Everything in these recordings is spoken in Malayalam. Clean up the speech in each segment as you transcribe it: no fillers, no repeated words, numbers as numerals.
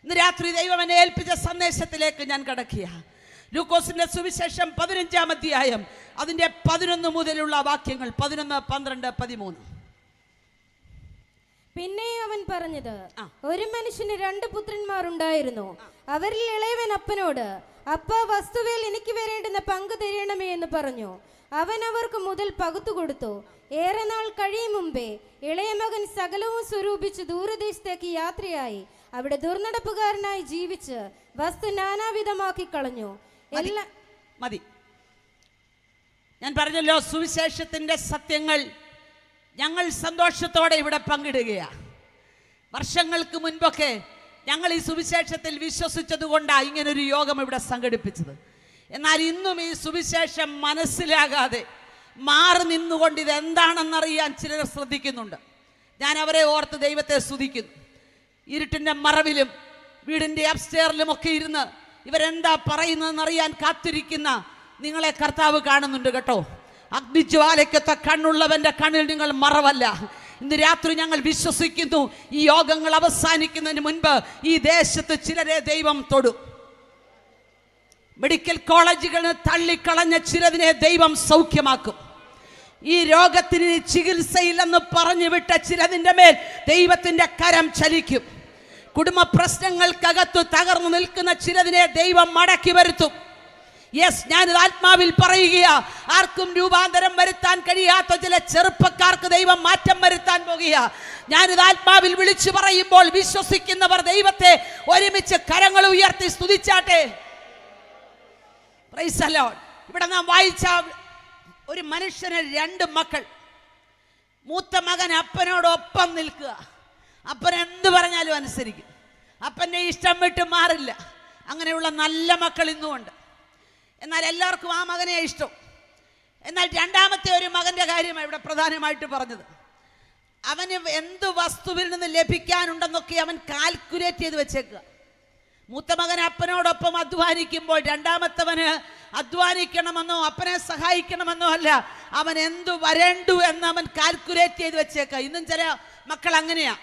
ഇന്ന് രാത്രി ദൈവം എന്നെ ഏൽപ്പിച്ച സന്ദേശത്തിലേക്ക് ഞാൻ കടക്കുക. ലൂക്കോസിന്റെ സുവിശേഷം 15-ാം അധ്യായം അതിന്റെ 11 മുതലുള്ള വാക്യങ്ങൾ, 11, 12, 13. പിന്നെയും അവൻ പറഞ്ഞത്, ഒരു മനുഷ്യന് 2 പുത്രന്മാർ ഉണ്ടായിരുന്നു. അവരിൽ ഇളയവൻ അപ്പനോട്, അപ്പ, വസ്തുവിൽ എനിക്ക് വരേണ്ടുന്ന പങ്ക് തരണമേ എന്ന് പറഞ്ഞു. അവൻ അവർക്ക് മുതൽ പകുത്തു കൊടുത്തു. ഏറെ നാൾ കഴിയും മുമ്പേ ഇളയ മകൻ സകലവും സ്വരൂപിച്ച് ദൂരദേശത്തേക്ക് യാത്രയായി അവിടെ ദുർനടപ്പുകാരനായി ജീവിച്ച് വസ്തു നാനാവിധമാക്കി കളഞ്ഞു. മതി. ഞാൻ പറഞ്ഞല്ലോ, സുവിശേഷത്തിന്റെ സത്യങ്ങൾ ഞങ്ങൾ സന്തോഷത്തോടെ ഇവിടെ പങ്കിടുകയാണ്. വർഷങ്ങൾക്ക് മുൻപൊക്കെ ഞങ്ങൾ ഈ സുവിശേഷത്തിൽ വിശ്വസിച്ചത് കൊണ്ടാണ് ഇങ്ങനൊരു യോഗം ഇവിടെ സംഘടിപ്പിച്ചത്. എന്നാൽ ഇന്നും ഈ സുവിശേഷം മനസ്സിലാകാതെ മാറി നിന്നുകൊണ്ട് ഇതെന്താണെന്നറിയാൻ ചിലർ ശ്രദ്ധിക്കുന്നുണ്ട്. ഞാൻ അവരെ ഓർത്ത് ദൈവത്തെ സ്തുതിക്കുന്നു. ഇരുട്ടിൻ്റെ മറവിലും വീടിൻ്റെ അപ്സ്റ്റെയറിലും ഒക്കെ ഇരുന്ന് ഇവരെന്താ പറയുന്നതെന്നറിയാൻ കാത്തിരിക്കുന്ന നിങ്ങളെ കർത്താവ് കാണുന്നുണ്ട് കേട്ടോ. അഗ്നിജ്വാലയ്ക്കൊത്ത കണ്ണുള്ളവന്റെ കണ്ണിൽ നിങ്ങൾ മറവല്ല. ഇന്ന് രാത്രി ഞങ്ങൾ വിശ്വസിക്കുന്നു, ഈ യോഗങ്ങൾ അവസാനിക്കുന്നതിന് മുൻപ് ഈ ദേശത്ത് ചിലരെ ദൈവം തൊടും. മെഡിക്കൽ കോളേജുകളിൽ തള്ളിക്കളഞ്ഞ ചിലതിനെ ദൈവം സൗഖ്യമാക്കും. ഈ രോഗത്തിന് ചികിത്സയില്ലെന്ന് പറഞ്ഞു വിട്ട ചിലതിൻ്റെ മേൽ ദൈവത്തിൻ്റെ കരം ചലിക്കും. കുടുംബ പ്രശ്നങ്ങൾക്കകത്ത് തകർന്നു നിൽക്കുന്ന ചിലതിനെ ദൈവം മടക്കി വരുത്തും. യെസ്, ഞാനിത് ആത്മാവിൽ പറയുക. ആർക്കും രൂപാന്തരം വരുത്താൻ കഴിയാത്ത ചില ചെറുപ്പക്കാർക്ക് ദൈവം മാറ്റം വരുത്താൻ പോകുക. ഞാനിത് ആത്മാവിൽ വിളിച്ചു പറയുമ്പോൾ വിശ്വസിക്കുന്നവർ ദൈവത്തെ ഒരുമിച്ച് കരങ്ങൾ ഉയർത്തി സ്തുതിച്ചാട്ടെ. Praise the Lord. ഇവിടെ നാം വായിച്ച ഒരു മനുഷ്യന് 2 മക്കൾ. മൂത്ത മകൻ അപ്പനോടൊപ്പം നിൽക്കുക. അപ്പൻ എന്ത് പറഞ്ഞാലും അനുസരിക്കും. അപ്പൻ്റെ ഇഷ്ടം വിട്ട് മാറില്ല. അങ്ങനെയുള്ള നല്ല മക്കൾ ഇന്നുമുണ്ട്. എന്നാൽ എല്ലാവർക്കും ആ മകനെ ഇഷ്ടം. എന്നാൽ രണ്ടാമത്തെ ഒരു മകൻ്റെ കാര്യമാണ് ഇവിടെ പ്രധാനമായിട്ട് പറഞ്ഞത്. അവന് എന്ത് വസ്തുവിൽ നിന്ന് ലഭിക്കാനുണ്ടെന്നൊക്കെ അവൻ കാൽക്കുലേറ്റ് ചെയ്ത് വെച്ചേക്കുക. മൂത്ത മകൻ അപ്പനോടൊപ്പം അധ്വാനിക്കുമ്പോൾ രണ്ടാമത്തവന് അധ്വാനിക്കണമെന്നോ അപ്പനെ സഹായിക്കണമെന്നോ അല്ല, അവൻ എന്തു വരേണ്ടു എന്ന് അവൻ കാൽക്കുലേറ്റ് ചെയ്ത് വെച്ചേക്കുക. ഇന്നും ചില മക്കൾ അങ്ങനെയാ.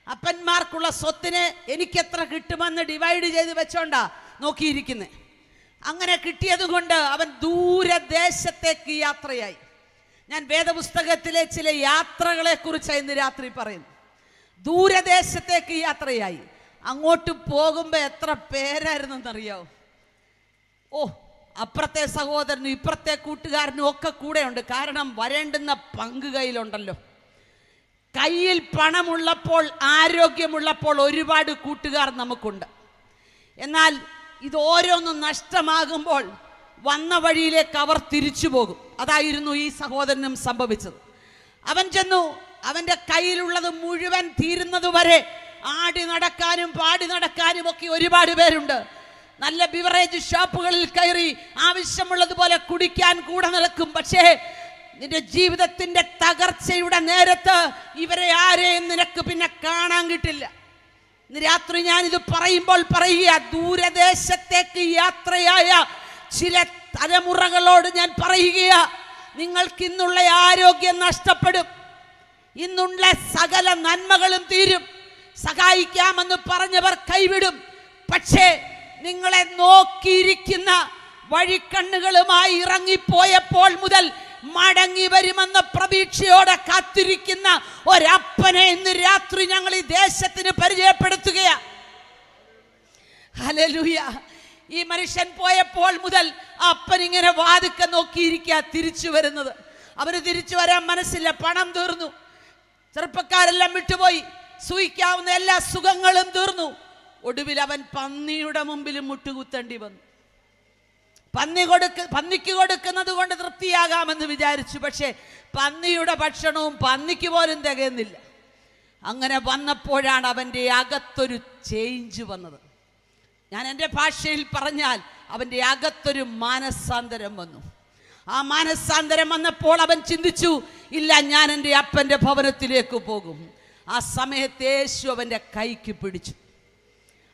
അപ്പന്മാർക്കുള്ള സ്വത്തിനെ എനിക്കെത്ര കിട്ടുമെന്ന് ഡിവൈഡ് ചെയ്ത് വെച്ചോണ്ടാ നോക്കിയിരിക്കുന്നത്. അങ്ങനെ കിട്ടിയത് കൊണ്ട് അവൻ ദൂരദേശത്തേക്ക് യാത്രയായി. ഞാൻ വേദപുസ്തകത്തിലെ ചില യാത്രകളെ കുറിച്ച് ഇന്ന് രാത്രി പറയുന്നു. ദൂരദേശത്തേക്ക് യാത്രയായി. അങ്ങോട്ട് പോകുമ്പോൾ എത്ര പേരായിരുന്നു എന്നറിയാവോ? അപ്പുറത്തെ സഹോദരനും ഇപ്പുറത്തെ കൂട്ടുകാരനും ഒക്കെ കൂടെയുണ്ട്. കാരണം വരേണ്ടുന്ന പങ്ക് കയ്യിലുണ്ടല്ലോ. കയ്യിൽ പണമുള്ളപ്പോൾ, ആരോഗ്യമുള്ളപ്പോൾ ഒരുപാട് കൂട്ടുകാർ നമുക്കുണ്ട്. എന്നാൽ ഇത് ഓരോന്നും നഷ്ടമാകുമ്പോൾ വന്ന വഴിയിലേക്ക് അവർ തിരിച്ചു പോകും. അതായിരുന്നു ഈ സഹോദരനും സംഭവിച്ചത്. അവൻ ചെന്നു, അവൻ്റെ കയ്യിലുള്ളത് മുഴുവൻ തീരുന്നതുവരെ ആടി നടക്കാനും പാടി നടക്കാനും ഒക്കെ ഒരുപാട് പേരുണ്ട്. നല്ല ബിവറേജ് ഷോപ്പുകളിൽ കയറി ആവശ്യമുള്ളതുപോലെ കുടിക്കാൻ കൂടെ നടക്കും. പക്ഷേ നിന്റെ ജീവിതത്തിന്റെ തകർച്ചയുടെ നേരത്ത് ഇവരെ ആരെയും നിനക്ക് പിന്നെ കാണാൻ കിട്ടില്ല. ഇന്ന് രാത്രി ഞാനിത് പറയുമ്പോൾ പറയുക, ദൂരദേശത്തേക്ക് യാത്രയായ ചില തലമുറകളോട് ഞാൻ പറയുക, നിങ്ങൾക്ക് ഇന്നുള്ള ആരോഗ്യം നഷ്ടപ്പെടും. ഇന്നുള്ള സകല നന്മകളും തീരും. സഹായിക്കാമെന്ന് പറഞ്ഞവർ കൈവിടും. പക്ഷേ നിങ്ങളെ നോക്കിയിരിക്കുന്ന വഴിക്കണ്ണുകളുമായി ഇറങ്ങിപ്പോയപ്പോൾ മുതൽ മടങ്ങി വരുമെന്ന പ്രതീക്ഷയോടെ കാത്തിരിക്കുന്ന ഒരപ്പനെ ഇന്ന് രാത്രി ഞങ്ങൾ ഈ ദേശത്തിന് പരിചയപ്പെടുത്തുകയാണ്. ഹല്ലേലൂയ. ഈ മനുഷ്യൻ പോയപ്പോൾ മുതൽ അപ്പൻ ഇങ്ങനെ വാതിക്ക നോക്കിയിരിക്കുക, തിരിച്ചു വരുന്നത്. അവന് തിരിച്ചു വരാൻ മനസ്സില്ല. പണം തീർന്നു, ചെറുപ്പക്കാരെല്ലാം വിട്ടുപോയി, സൂഹിക്കാവുന്ന എല്ലാ സുഖങ്ങളും തീർന്നു. ഒടുവിൽ അവൻ പന്നിയുടെ മുമ്പിൽ മുട്ടുകുത്തേണ്ടി വന്നു. പന്നിക്ക് കൊടുക്കുന്നത് കൊണ്ട് തൃപ്തിയാകാമെന്ന് വിചാരിച്ചു. പക്ഷേ പന്നിയുടെ ഭക്ഷണവും പന്നിക്ക് പോലും തികയുന്നില്ല. അങ്ങനെ വന്നപ്പോഴാണ് അവൻ്റെ അകത്തൊരു ചേഞ്ച് വന്നത്. ഞാൻ എൻ്റെ ഭാഷയിൽ പറഞ്ഞാൽ അവൻ്റെ അകത്തൊരു മാനസാന്തരം വന്നു. ആ മാനസാന്തരം വന്നപ്പോൾ അവൻ ചിന്തിച്ചു, ഇല്ല, ഞാൻ എൻ്റെ അപ്പൻ്റെ ഭവനത്തിലേക്ക് പോകും. ആ സമയത്ത് യേശു അവൻ്റെ കൈക്ക് പിടിച്ചു.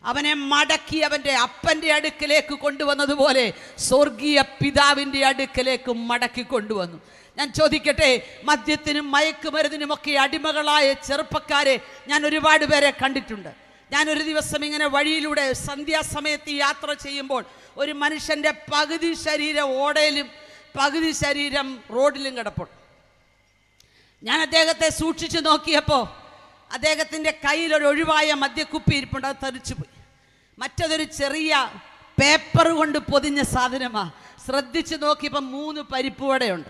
അവനെ മടക്കി അവൻ്റെ അപ്പൻ്റെ അടുക്കലേക്ക് കൊണ്ടുവന്നതുപോലെ സ്വർഗീയ പിതാവിൻ്റെ അടുക്കലേക്ക് മടക്കി കൊണ്ടുവന്നു. ഞാൻ ചോദിക്കട്ടെ, മദ്യത്തിനും മയക്കുമരുന്നിനുമൊക്കെ അടിമകളായ ചെറുപ്പക്കാരെ ഞാൻ ഒരുപാട് പേരെ കണ്ടിട്ടുണ്ട്. ഞാനൊരു ദിവസം ഇങ്ങനെ വഴിയിലൂടെ സന്ധ്യാസമയത്ത് യാത്ര ചെയ്യുമ്പോൾ ഒരു മനുഷ്യൻ്റെ പകുതി ശരീരം ഓടയിലും പകുതി ശരീരം റോഡിലും കിടപ്പുണ്ട്. ഞാൻ അദ്ദേഹത്തെ സൂക്ഷിച്ചു നോക്കിയപ്പോൾ അദ്ദേഹത്തിൻ്റെ കയ്യിലൊരു ഒഴിവായ മദ്യക്കുപ്പി ഇരിപ്പുണ്ട്, അത് തെറിച്ചുപോയി. മറ്റതൊരു ചെറിയ പേപ്പർ കൊണ്ട് പൊതിഞ്ഞ സാധനമാണ്. ശ്രദ്ധിച്ചു നോക്കിയപ്പോൾ 3 പരിപ്പുവടയുണ്ട്.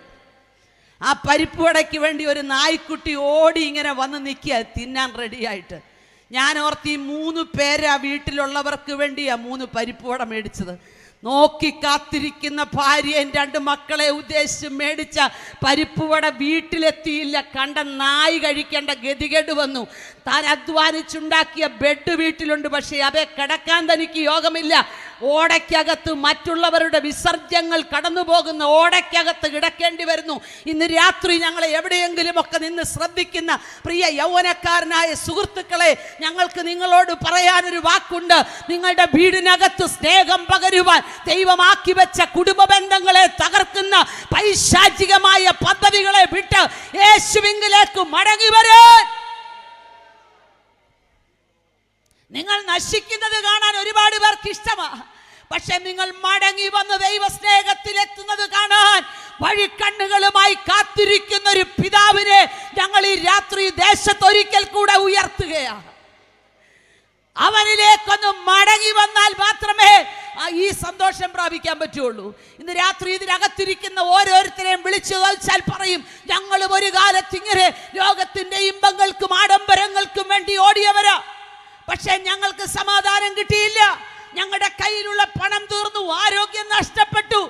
ആ പരിപ്പുവടയ്ക്ക് വേണ്ടി ഒരു നായ്ക്കുട്ടി ഓടി ഇങ്ങനെ വന്ന് നിൽക്കുക തിന്നാൻ റെഡിയായിട്ട്. ഞാൻ ഓർത്തി 3 പേരാ വീട്ടിലുള്ളവർക്ക് വേണ്ടിയാ 3 പരിപ്പുവട മേടിച്ചത്. നോക്കി കാത്തിരിക്കുന്ന ഭാര്യയും 2 മക്കളെ ഉദ്ദേശിച്ച് മേടിച്ച പരിപ്പുവട വീട്ടിലെത്തിയില്ല. കണ്ട നായി കഴിക്കേണ്ട ഗതികേട് വന്നു. താൻ അധ്വാനിച്ചുണ്ടാക്കിയ ബെഡ് വീട്ടിലുണ്ട്, പക്ഷേ അവയെ കിടക്കാൻ തനിക്ക് യോഗമില്ല. ഓടയ്ക്കകത്ത് മറ്റുള്ളവരുടെ വിസർജ്യങ്ങൾ കടന്നു പോകുന്ന ഓടയ്ക്കകത്ത് കിടക്കേണ്ടി വരുന്നു. ഇന്ന് രാത്രി ഞങ്ങളെ എവിടെയെങ്കിലും ഒക്കെ നിന്ന് ശ്രദ്ധിക്കുന്ന പ്രിയ യൗവനക്കാരനായ സുഹൃത്തുക്കളെ, ഞങ്ങൾക്ക് നിങ്ങളോട് പറയാനൊരു വാക്കുണ്ട്. നിങ്ങളുടെ വീടിനകത്ത് സ്നേഹം പകരുവാൻ ദൈവമാക്കി വെച്ച കുടുംബ ബന്ധങ്ങളെ തകർക്കുന്ന പൈശാചികമായ പദ്ധതികളെ വിട്ട് യേശുവിലേക്ക് മടങ്ങി വരാൻ. നിങ്ങൾ നശിക്കുന്നത് കാണാൻ ഒരുപാട് പേർക്ക് ഇഷ്ടമാണ്, പക്ഷെ നിങ്ങൾ മടങ്ങി വന്ന് ദൈവസ്നേഹത്തിൽ എത്തുന്നത് കാണാൻ വഴിക്കണ്ണുകളുമായി കാത്തിരിക്കുന്ന ഒരു പിതാവിനെ ഞങ്ങൾ ഈ രാത്രി ദേശത്തൊരിക്കൽ കൂടെ ഉയർത്തുകയാണ്. അവനിലേക്കൊന്ന് മടങ്ങി വന്നാൽ മാത്രമേ ഈ സന്തോഷം പ്രാപിക്കാൻ പറ്റുള്ളൂ. ഇന്ന് രാത്രി ഇതിനകത്തിരിക്കുന്ന ഓരോരുത്തരെയും വിളിച്ചു ചോദിച്ചാൽ പറയും, ഞങ്ങളും ഒരു കാലത്ത് ഇങ്ങനെ ലോകത്തിന്റെ ഇമ്പങ്ങൾക്കും ആഡംബരങ്ങൾക്കും വേണ്ടി ഓടിയവരാ, പക്ഷെ ഞങ്ങൾക്ക് സമാധാനം കിട്ടിയില്ല. ഞങ്ങളുടെ കയ്യിലുള്ള പണം തീർന്നു, ആരോഗ്യം നഷ്ടപ്പെട്ടു.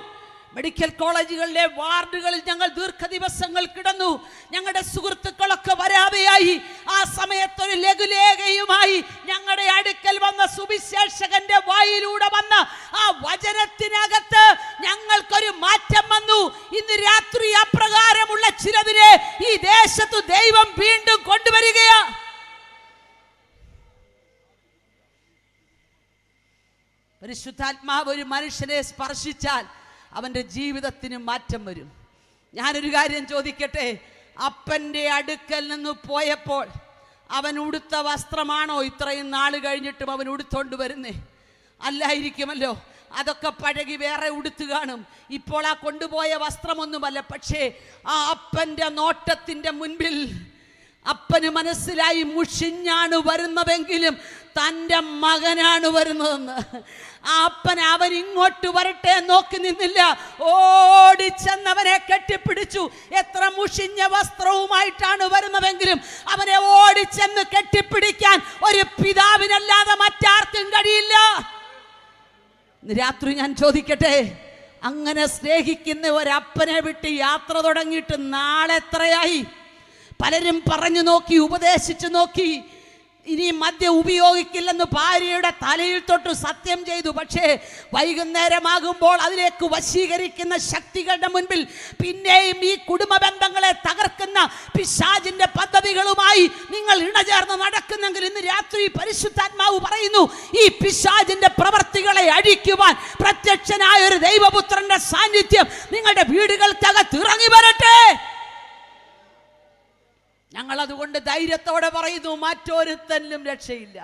മെഡിക്കൽ കോളേജുകളിലെ വാർഡുകളിൽ ഞങ്ങൾ ദീർഘദിവസങ്ങൾ കിടന്നു. ഞങ്ങളുടെ സുഹൃത്തുക്കളൊക്കെ വരാതെയായി. ആ സമയത്തൊരു ലഘുലേഖയുമായി ഞങ്ങളുടെ അടുക്കൽ വന്ന സുവിശേഷകന്റെ വായിലൂടെ വന്ന ആ വചനത്തിനകത്ത് ഞങ്ങൾക്കൊരു മാറ്റം വന്നു. ഇന്ന് രാത്രി അപ്രകാരമുള്ള ചിലതിനെ ഈ ദേശത്ത് ദൈവം വീണ്ടും കൊണ്ടുവരികയാ. പരിശുദ്ധാത്മാവ് ഒരു മനുഷ്യനെ സ്പർശിച്ചാൽ അവൻ്റെ ജീവിതത്തിന് മാറ്റം വരും. ഞാനൊരു കാര്യം ചോദിക്കട്ടെ, അപ്പൻ്റെ അടുക്കൽ നിന്ന് പോയപ്പോൾ അവൻ ഉടുത്ത വസ്ത്രമാണോ ഇത്രയും നാൾ കഴിഞ്ഞിട്ടും അവൻ ഉടുത്തോണ്ട് വരുന്നേ? അല്ലായിരിക്കുമല്ലോ. അതൊക്കെ പഴകി വേറെ ഉടുത്തു കാണും. ഇപ്പോൾ ആ കൊണ്ടുപോയ വസ്ത്രമൊന്നുമല്ല. പക്ഷേ ആ അപ്പൻ്റെ നോട്ടത്തിൻ്റെ മുൻപിൽ അപ്പന് മനസ്സിലായി, മുഷിഞ്ഞാണ് വരുന്നതെങ്കിലും തൻ്റെ മകനാണ് വരുന്നതെന്ന്. ആ അപ്പൻ അവൻ ഇങ്ങോട്ട് വരട്ടെ നോക്കി നിന്നില്ല, ഓടിച്ചെന്നവനെ കെട്ടിപ്പിടിച്ചു. എത്ര മുഷിഞ്ഞ വസ്ത്രവുമായിട്ടാണ് വരുന്നതെങ്കിലും അവനെ ഓടിച്ചെന്ന് കെട്ടിപ്പിടിക്കാൻ ഒരു പിതാവിനല്ലാതെ മറ്റാർക്കും കഴിയില്ല. രാത്രി ഞാൻ ചോദിക്കട്ടെ, അങ്ങനെ സ്നേഹിക്കുന്ന ഒരപ്പനെ വിട്ട് യാത്ര തുടങ്ങിയിട്ട് നാളെ എത്രയായി? പലരും പറഞ്ഞു നോക്കി, ഉപദേശിച്ചു നോക്കി, ഇനി മദ്യം ഉപയോഗിക്കില്ലെന്ന് ഭാര്യയുടെ തലയിൽ തൊട്ട് സത്യം ചെയ്തു. പക്ഷേ വൈകുന്നേരമാകുമ്പോൾ അതിലേക്ക് വശീകരിക്കുന്ന ശക്തികളുടെ മുൻപിൽ പിന്നെയും ഈ കുടുംബ ബന്ധങ്ങളെ തകർക്കുന്ന പിശാചിന്റെ പദ്ധതികളുമായി നിങ്ങൾ ഇണചേർന്ന് നടക്കുന്നെങ്കിൽ ഇന്ന് രാത്രി പരിശുദ്ധാത്മാവ് പറയുന്നു, ഈ പിശാചിന്റെ പ്രവർത്തികളെ അഴിക്കുവാൻ പ്രത്യക്ഷനായ ഒരു ദൈവപുത്രന്റെ സാന്നിധ്യം നിങ്ങളുടെ വീടുകൾക്കകത്ത് ഇറങ്ങി വരട്ടെ. ഞങ്ങൾ അതുകൊണ്ട് ധൈര്യത്തോടെ പറയുന്നു, മറ്റൊരുത്തനും രക്ഷയില്ല,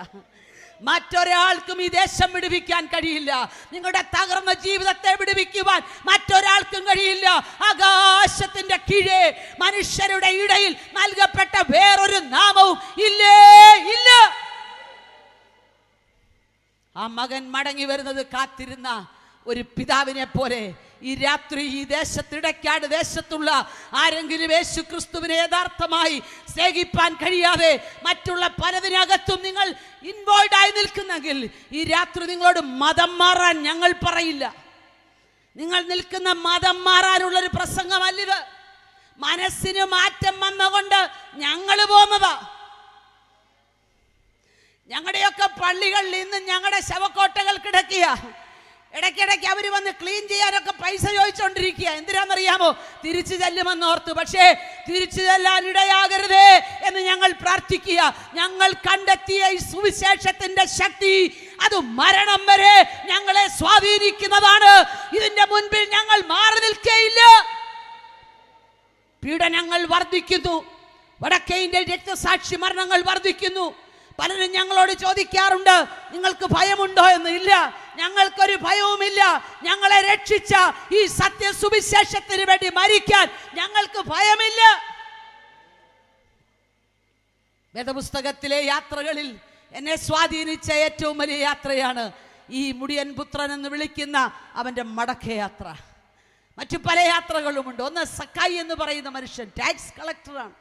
മറ്റൊരാൾക്കും ഈ ദേശം വിടുവിക്കാൻ കഴിയില്ല. നിങ്ങളുടെ തകർന്ന ജീവിതത്തെ വിടുവിക്കുവാൻ മറ്റൊരാൾക്കും കഴിയില്ല. ആകാശത്തിന്റെ കീഴേ മനുഷ്യരുടെ ഇടയിൽ നൽകപ്പെട്ട വേറൊരു നാമവും ഇല്ലേ ഇല്ല. ആ മകൻ മടങ്ങി വരുന്നത് കാത്തിരുന്ന ഒരു പിതാവിനെ പോലെ ഈ രാത്രി ഈ ദേശത്തിടയ്ക്കാട് ദേശത്തുള്ള ആരെങ്കിലും യേശു ക്രിസ്തുവിനെ യഥാർത്ഥമായി സ്നേഹിപ്പാൻ കഴിയാതെ മറ്റുള്ള പലതിനകത്തും നിങ്ങൾ ഇൻവോൾവ് ആയി നിൽക്കുന്നെങ്കിൽ ഈ രാത്രി നിങ്ങളോട് മതം മാറാൻ ഞങ്ങൾ പറയില്ല. നിങ്ങൾ നിൽക്കുന്ന മതം മാറാനുള്ളൊരു പ്രസംഗമല്ലിത്. മനസ്സിന് മാറ്റം വന്നുകൊണ്ട് ഞങ്ങൾ പോന്നതാ. ഞങ്ങളുടെയൊക്കെ പള്ളികളിൽ ഇന്ന് ഞങ്ങളുടെ ശവക്കോട്ടകൾ കിടക്കുക. ഇടയ്ക്കിടയ്ക്ക് അവർ വന്ന് ക്ലീൻ ചെയ്യാനൊക്കെ പൈസ ചോദിച്ചുകൊണ്ടിരിക്കുക. എന്തിനാണെന്നറിയാമോ? തിരിച്ചു ചെല്ലുമെന്ന് ഓർത്ത്. പക്ഷേ തിരിച്ചു ചെല്ലാൻ ഇടയാകരുതേ എന്ന് ഞങ്ങൾ പ്രാർത്ഥിക്കുക. ഞങ്ങൾ കണ്ടെത്തിയ ഈ സുവിശേഷത്തിന്റെ ശക്തി അത് മരണം വരെ ഞങ്ങളെ സ്വാധീനിക്കുന്നതാണ്. ഇതിന്റെ മുൻപിൽ ഞങ്ങൾ മാറി നിൽക്കുകയില്ല. പീഡനങ്ങൾ വർദ്ധിക്കുന്നു, വടക്കേ ഇന്ത്യയിൽ രക്തസാക്ഷി മരണങ്ങൾ വർദ്ധിക്കുന്നു, പലരും ഞങ്ങളോട് ചോദിക്കാറുണ്ട്, നിങ്ങൾക്ക് ഭയമുണ്ടോ എന്ന്. ഇല്ല, ഞങ്ങൾക്കൊരു ഭയവുമില്ല. ഞങ്ങളെ രക്ഷിച്ച ഈ സത്യ സുവിശേഷത്തിന് വേണ്ടി മരിക്കാൻ ഞങ്ങൾക്ക് ഭയമില്ല. വേദപുസ്തകത്തിലെ യാത്രകളിൽ എന്നെ സ്വാധീനിച്ച ഏറ്റവും വലിയ യാത്രയാണ് ഈ മുടിയൻ പുത്രൻ എന്ന് വിളിക്കുന്ന അവൻ്റെ മടക്കയാത്ര. മറ്റു പല യാത്രകളുമുണ്ട്. ഒന്ന് സക്കായി എന്ന് പറയുന്ന മനുഷ്യൻ ടാക്സ് കളക്ടറാണ്.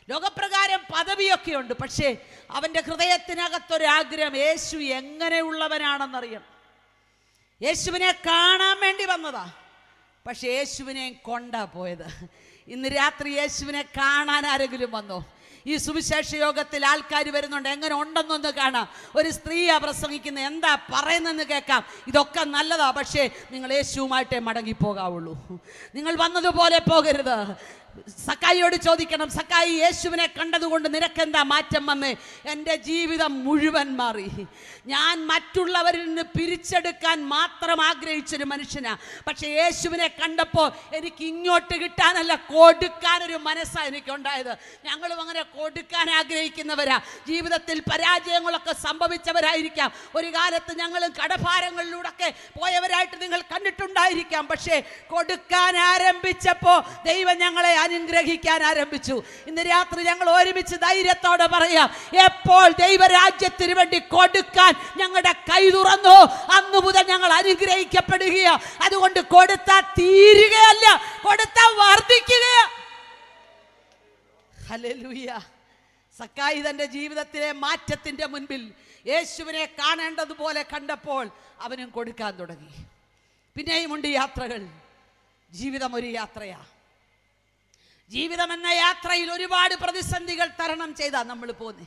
ലോകപ്രകാരം പദവിയൊക്കെ ഉണ്ട്. പക്ഷേ അവൻ്റെ ഹൃദയത്തിനകത്തൊരാഗ്രഹം യേശു എങ്ങനെയുള്ളവനാണെന്നറിയണം. യേശുവിനെ കാണാൻ വേണ്ടി വന്നതാ, പക്ഷെ യേശുവിനെ കൊണ്ടാ പോയത്. ഇന്ന് രാത്രി യേശുവിനെ കാണാൻ ആരെങ്കിലും വന്നോ? ഈ സുവിശേഷ യോഗത്തിൽ ആൾക്കാർ വരുന്നുണ്ട്, എങ്ങനെ ഉണ്ടെന്നൊന്ന് കാണാം. ഒരു സ്ത്രീയാ പ്രസംഗിക്കുന്നത്, എന്താ പറയുന്നതെന്ന് കേൾക്കാം. ഇതൊക്കെ നല്ലതാ, പക്ഷേ നിങ്ങൾ യേശുവുമായിട്ടേ മടങ്ങിപ്പോകാവുള്ളൂ. നിങ്ങൾ വന്നതുപോലെ പോകരുത്. സക്കായിയോട് ചോദിക്കണം, സക്കായി, യേശുവിനെ കണ്ടതുകൊണ്ട് നിനക്കെന്താ മാറ്റം വന്നേ? എൻ്റെ ജീവിതം മുഴുവൻ മാറി. ഞാൻ മറ്റുള്ളവരിൽ നിന്ന് പിരിച്ചെടുക്കാൻ മാത്രം ആഗ്രഹിച്ചൊരു മനുഷ്യനാ, പക്ഷെ യേശുവിനെ കണ്ടപ്പോൾ എനിക്ക് ഇങ്ങോട്ട് കിട്ടാനല്ല, കൊടുക്കാനൊരു മനസ്സാണ് എനിക്കുണ്ടായത്. ഞങ്ങളും അങ്ങനെ കൊടുക്കാൻ ആഗ്രഹിക്കുന്നവരാ. ജീവിതത്തിൽ പരാജയങ്ങളൊക്കെ സംഭവിച്ചവരായിരിക്കാം. ഒരു കാലത്ത് ഞങ്ങളും കടഭാരങ്ങളിലൂടെയൊക്കെ പോയവരായിട്ട് നിങ്ങൾ കണ്ടിട്ടുണ്ടായിരിക്കാം. പക്ഷേ കൊടുക്കാൻ ആരംഭിച്ചപ്പോൾ ദൈവം ഞങ്ങളെ അനുഗ്രഹിക്കാൻ ആരംഭിച്ചു. ഇന്ന് രാത്രി ഞങ്ങൾ ഒരുമിച്ച് ധൈര്യത്തോടെ പറയാം, എപ്പോൾ ദൈവരാജ്യത്തിന് വേണ്ടി കൊടുക്കാൻ ഞങ്ങളുടെ കൈ തുറന്നു, അന്നു മുതൽ ഞങ്ങൾ അനുഗ്രഹിക്കപ്പെടുകയാ. അതുകൊണ്ട് കൊടുത്താൽ തീരുകയല്ല, കൊടുത്താൽ വർദ്ധിക്കുകയാ. ഹല്ലേലൂയ. സക്കായി തന്റെ ജീവിതത്തിലെ മാറ്റത്തിന്റെ മുൻപിൽ യേശുവിനെ കാണേണ്ടതുപോലെ കണ്ടപ്പോൾ അവനും കൊടുക്കാൻ തുടങ്ങി. പിന്നെയുമുണ്ട് യാത്രകൾ. ജീവിതം ഒരു യാത്രയാ. ജീവിതം എന്ന യാത്രയിൽ ഒരുപാട് പ്രതിസന്ധികൾ തരണം ചെയ്താ നമ്മൾ പോന്നേ.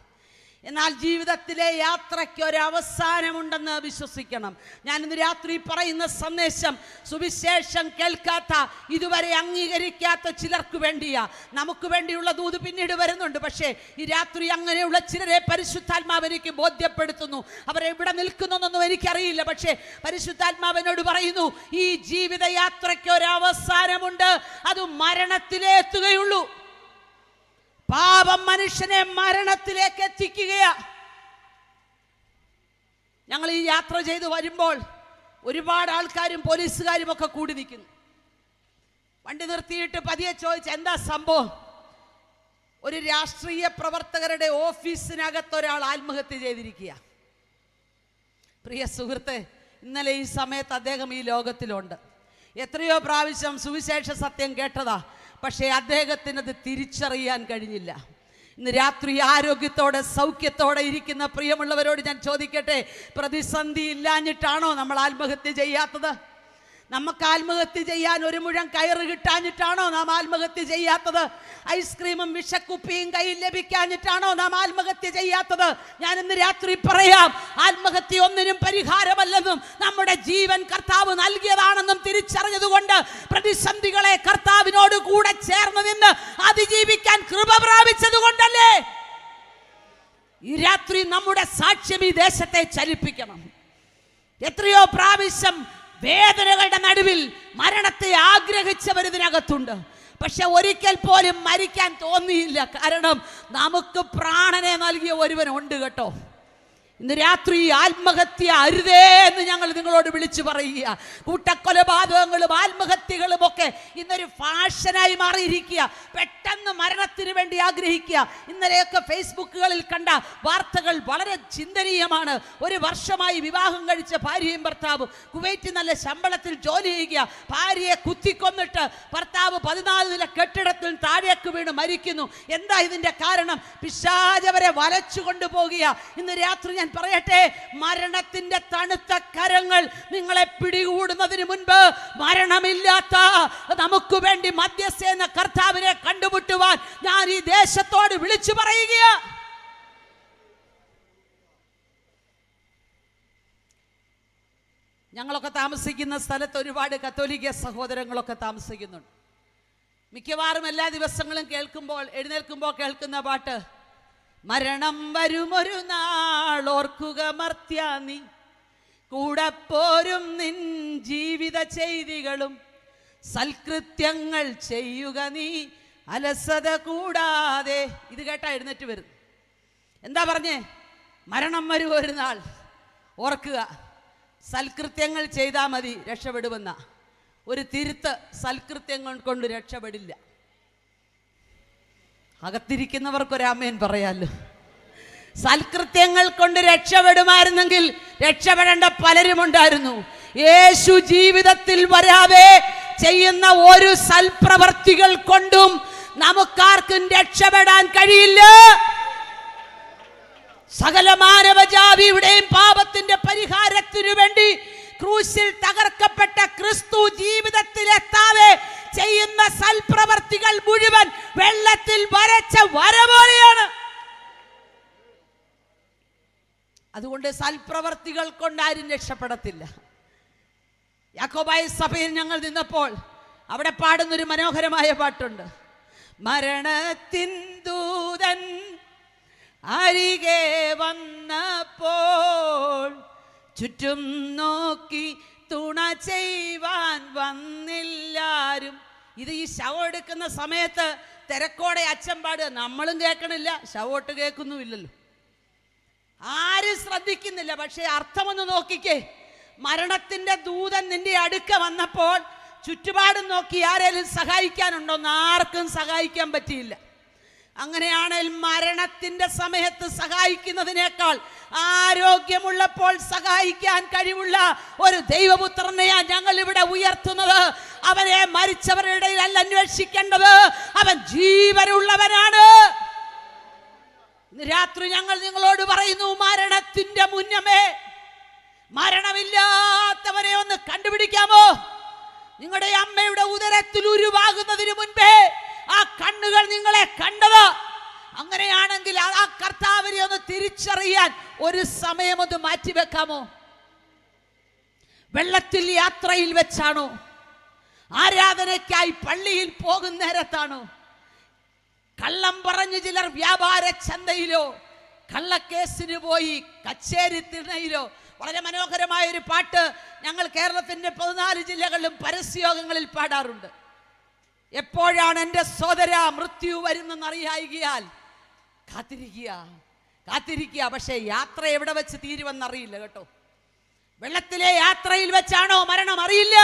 എന്നാൽ ജീവിതത്തിലെ യാത്രയ്ക്ക് ഒരു അവസാനമുണ്ടെന്ന് വിശ്വസിക്കണം. ഞാൻ ഇന്ന് രാത്രി പറയുന്ന സന്ദേശം സുവിശേഷം കേൾക്കാത്ത, ഇതുവരെ അംഗീകരിക്കാത്ത ചിലർക്ക് വേണ്ടിയാ. നമുക്ക് വേണ്ടിയുള്ള ദൂത് പിന്നീട് വരുന്നുണ്ട്. പക്ഷേ ഈ രാത്രി അങ്ങനെയുള്ള ചിലരെ പരിശുദ്ധാത്മാവ് എനിക്ക് ബോധ്യപ്പെടുത്തുന്നു. അവരെവിടെ നിൽക്കുന്നൊന്നും എനിക്കറിയില്ല. പക്ഷേ പരിശുദ്ധാത്മാവിനോട് പറയുന്നു, ഈ ജീവിത യാത്രയ്ക്ക് ഒരു അവസാനമുണ്ട്, അത് മരണത്തിലേ എത്തുകയുള്ളൂ. പാപം മനുഷ്യനെ മരണത്തിലേക്ക് എത്തിക്കുകയാ. ഞങ്ങൾ ഈ യാത്ര ചെയ്ത് വരുമ്പോൾ ഒരുപാട് ആൾക്കാരും പോലീസുകാരും ഒക്കെ കൂടി നിൽക്കുന്നു. വണ്ടി നിർത്തിയിട്ട് പതിയെ ചോദിച്ചു, എന്താ സംഭവം? ഒരു രാഷ്ട്രീയ പ്രവർത്തകരുടെ ഓഫീസിനകത്ത് ഒരാൾ ആത്മഹത്യ ചെയ്തിരിക്കുക. പ്രിയ സുഹൃത്തെ, ഇന്നലെ ഈ സമയത്ത് അദ്ദേഹം ഈ ലോകത്തിലുണ്ട്. എത്രയോ പ്രാവശ്യം സുവിശേഷ സത്യം കേട്ടതാ, പക്ഷേ അദ്ദേഹത്തിന് അത് തിരിച്ചറിയാൻ കഴിഞ്ഞില്ല. ഇന്ന് രാത്രി ആരോഗ്യത്തോടെ സൗഖ്യത്തോടെ ഇരിക്കുന്ന പ്രിയമുള്ളവരോട് ഞാൻ ചോദിക്കട്ടെ, പ്രതിസന്ധി ഇല്ലാഞ്ഞിട്ടാണോ നമ്മൾ ആത്മഹത്യ ചെയ്യാത്തത്? നമുക്ക് ആത്മഹത്യ ചെയ്യാൻ ഒരു മുഴം കയറ് കിട്ടാഞ്ഞിട്ടാണോ നാം ആത്മഹത്യ ചെയ്യാത്തത്? ഐസ്ക്രീമും വിഷക്കുപ്പിയും കയ്യിൽ ലഭിക്കാഞ്ഞിട്ടാണോ നാം ആത്മഹത്യ ചെയ്യാത്തത്? ഞാൻ ഇന്ന് രാത്രി പറയാം, ആത്മഹത്യ ഒന്നിനും പരിഹാരമല്ലെന്നും നമ്മുടെ ജീവൻ കർത്താവ് നൽകിയതാണെന്നും തിരിച്ചറിഞ്ഞതുകൊണ്ട് പ്രതിസന്ധികളെ കർത്താവിനോട് കൂടെ ചേർന്ന് നിന്ന് അതിജീവിക്കാൻ കൃപ പ്രാപിച്ചത് കൊണ്ടല്ലേ? ഈ രാത്രി നമ്മുടെ സാക്ഷ്യം ഈ ദേശത്തെ ചലിപ്പിക്കണം. എത്രയോ പ്രാവശ്യം വേദനകളുടെ നടുവിൽ മരണത്തെ ആഗ്രഹിച്ചവർ ഇതിനകത്തുണ്ട്. പക്ഷെ ഒരിക്കൽ പോലും മരിക്കാൻ തോന്നിയില്ല. കാരണം നമുക്ക് പ്രാണനെ നൽകിയ ഒരുവനുണ്ട് കേട്ടോ. ഇന്ന് രാത്രി ആത്മഹത്യ അരുതേ എന്ന് ഞങ്ങൾ നിങ്ങളോട് വിളിച്ചു പറയുക. കൂട്ടക്കൊലപാതകങ്ങളും ആത്മഹത്യകളും ഒക്കെ ഇന്നൊരു ഫാഷനായി മാറിയിരിക്കുക. പെട്ടെന്ന് മരണത്തിന് വേണ്ടി ആഗ്രഹിക്കുക. ഇന്നലെയൊക്കെ ഫേസ്ബുക്കുകളിൽ കണ്ട വാർത്തകൾ വളരെ ചിന്തനീയമാണ്. ഒരു വർഷമായി വിവാഹം കഴിച്ച ഭാര്യയും ഭർത്താവും കുവൈറ്റിൽ നല്ല ശമ്പളത്തിൽ ജോലി ചെയ്യുക. ഭാര്യയെ കുത്തിക്കൊന്നിട്ട് ഭർത്താവ് 14 നില കെട്ടിടത്തിൽ താഴേക്ക് വീണ് മരിക്കുന്നു. എന്താ ഇതിന്റെ കാരണം? പിശാചവരെ വലച്ചു കൊണ്ടുപോകുക. ഇന്ന് രാത്രി ഞാൻ പറയട്ടെ, മരണത്തിന്റെ തണുത്ത കരങ്ങൾ നിങ്ങളെ പിടികൂടുന്നതിന് മുൻപ് മരണമില്ലാത്ത നമുക്ക് വേണ്ടി മധ്യസ്ഥ കർത്താവിനെ കണ്ടുമുട്ടുവാൻ ഞാൻ ഈ ദേശത്തോട് വിളിച്ചു പറയുക. ഞങ്ങളൊക്കെ താമസിക്കുന്ന സ്ഥലത്ത് ഒരുപാട് കത്തോലിക്ക സഹോദരങ്ങളൊക്കെ താമസിക്കുന്നുണ്ട്. മിക്കവാറും എല്ലാ ദിവസങ്ങളും എഴുന്നേൽക്കുമ്പോൾ കേൾക്കുന്ന പാട്ട്, മരണം വരുമൊരു നാൾ ഓർക്കുക മർത്യ നീ, കൂടെ പോരും നിൻ ജീവിത ചെയ്തികളും, സൽകൃത്യങ്ങൾ ചെയ്യുക നീ അലസത കൂടാതെ. ഇത് കേട്ടാ എഴുന്നേറ്റ് വരും. എന്താ പറഞ്ഞേ? മരണം വരും ഒരു നാൾ. ഓർക്കുക, സൽകൃത്യങ്ങൾ ചെയ്താൽ മതി രക്ഷപ്പെടുമെന്ന ഒരു തിരുത്ത് സൽകൃത്യങ്ങൾ കൊണ്ട് രക്ഷപ്പെടില്ല. അകത്തിരിക്കുന്നവർക്കൊരാമേൻ പറയാലോ. സൽകൃത്യങ്ങൾ കൊണ്ട് രക്ഷപ്പെടുമായിരുന്നെങ്കിൽ രക്ഷപ്പെടേണ്ട പലരുമുണ്ടായിരുന്നു. യേശു ജീവിതത്തിൽ വരാതെ ചെയ്യുന്ന ഒരു സൽപ്രവർത്തികൾ കൊണ്ടും നമുക്കാർക്കും രക്ഷപ്പെടാൻ കഴിയില്ല. സകല മാനവജാതിയുടെയും പാപത്തിന്റെ പരിഹാരത്തിനു വേണ്ടി ക്രൂശിൽ തകർക്കപ്പെട്ട ക്രിസ്തു ജീവിതത്തിൽ എത്താതെ ചെയ്യുന്ന സൽപ്രവർത്തികൾ മുഴുവൻ വെള്ളത്തിൽ വരച്ച വര പോലെയാണ്. അതുകൊണ്ട് സൽപ്രവർത്തികൾ കൊണ്ടാരും രക്ഷപ്പെടത്തില്ല. യാക്കോബായ സഭയിൽ ഞങ്ങൾ നിന്നപ്പോൾ അവിടെ പാടുന്നൊരു മനോഹരമായ പാട്ടുണ്ട്. മരണത്തിൻ ദൂതൻ അരികെ വന്നപ്പോൾ ചുറ്റും നോക്കി തുണ ചെയ്യുവാൻ വന്നില്ലാരും. ഇത് ഈ ശവം എടുക്കുന്ന സമയത്ത് തിരക്കോടെ അച്ഛൻ പാടുക, നമ്മളും കേൾക്കണില്ല, ശവോട്ട് കേൾക്കുന്നുമില്ലല്ലോ, ആരും ശ്രദ്ധിക്കുന്നില്ല. പക്ഷേ അർത്ഥമൊന്ന് നോക്കിക്കേ. മരണത്തിന്റെ ദൂതൻ നിന്റെ അടുക്ക വന്നപ്പോൾ ചുറ്റുപാടും നോക്കി ആരെങ്കിലും സഹായിക്കാനുണ്ടോന്ന് ആർക്കും സഹായിക്കാൻ പറ്റിയില്ല. അങ്ങനെയാണെങ്കിൽ മരണത്തിന്റെ സമയത്ത് സഹായിക്കുന്നതിനേക്കാൾ ആരോഗ്യമുള്ളപ്പോൾ സഹായിക്കാൻ കഴിവുള്ള ഒരു ദൈവപുത്രനെയാ ഞങ്ങൾ ഇവിടെ ഉയർത്തുന്നത്. അവനെ മരിച്ചവരുടെ ഇടയിലല്ല അന്വേഷിക്കേണ്ടത്, അവൻ ജീവനുള്ളവനാണ്. രാത്രി ഞങ്ങൾ നിങ്ങളോട് പറയുന്നു, മരണത്തിന്റെ മുന്നമേ മരണമില്ലാത്തവനെ ഒന്ന് കണ്ടുപിടിക്കാമോ? നിങ്ങളുടെ അമ്മയുടെ ഉദരത്തിൽ ഉരുവാകുന്നതിന് മുൻപേ ആ കണ്ണുകൾ നിങ്ങളെ കണ്ടത്. അങ്ങനെയാണെങ്കിൽ ആ കർത്താവിനെ ഒന്ന് തിരിച്ചറിയാൻ ഒരു സമയം ഒന്ന് മാറ്റിവെക്കാമോ? വെള്ളത്തിൽ യാത്രയിൽ വെച്ചാണോ? ആരാധനയ്ക്കായി പള്ളിയിൽ പോകുന്ന നേരത്താണോ? കള്ളം പറഞ്ഞു ചിലർ വ്യാപാര ചന്തയിലോ കള്ളക്കേസിന് പോയി കച്ചേരി തിണ്ണയിലോ. വളരെ മനോഹരമായ ഒരു പാട്ട് ഞങ്ങൾ കേരളത്തിന്റെ 14 ജില്ലകളിലും പരസ്യയോഗങ്ങളിൽ പാടാറുണ്ട്. എപ്പോഴാണ് എൻ്റെ സോദര മൃത്യു വരുന്നെന്നറിയായികയാൽ കാത്തിരിക്കുക, കാത്തിരിക്കുക. പക്ഷേ യാത്ര എവിടെ വെച്ച് തീരുമെന്നറിയില്ല കേട്ടോ. വെള്ളത്തിലെ യാത്രയിൽ വെച്ചാണോ മരണം അറിയില്ല.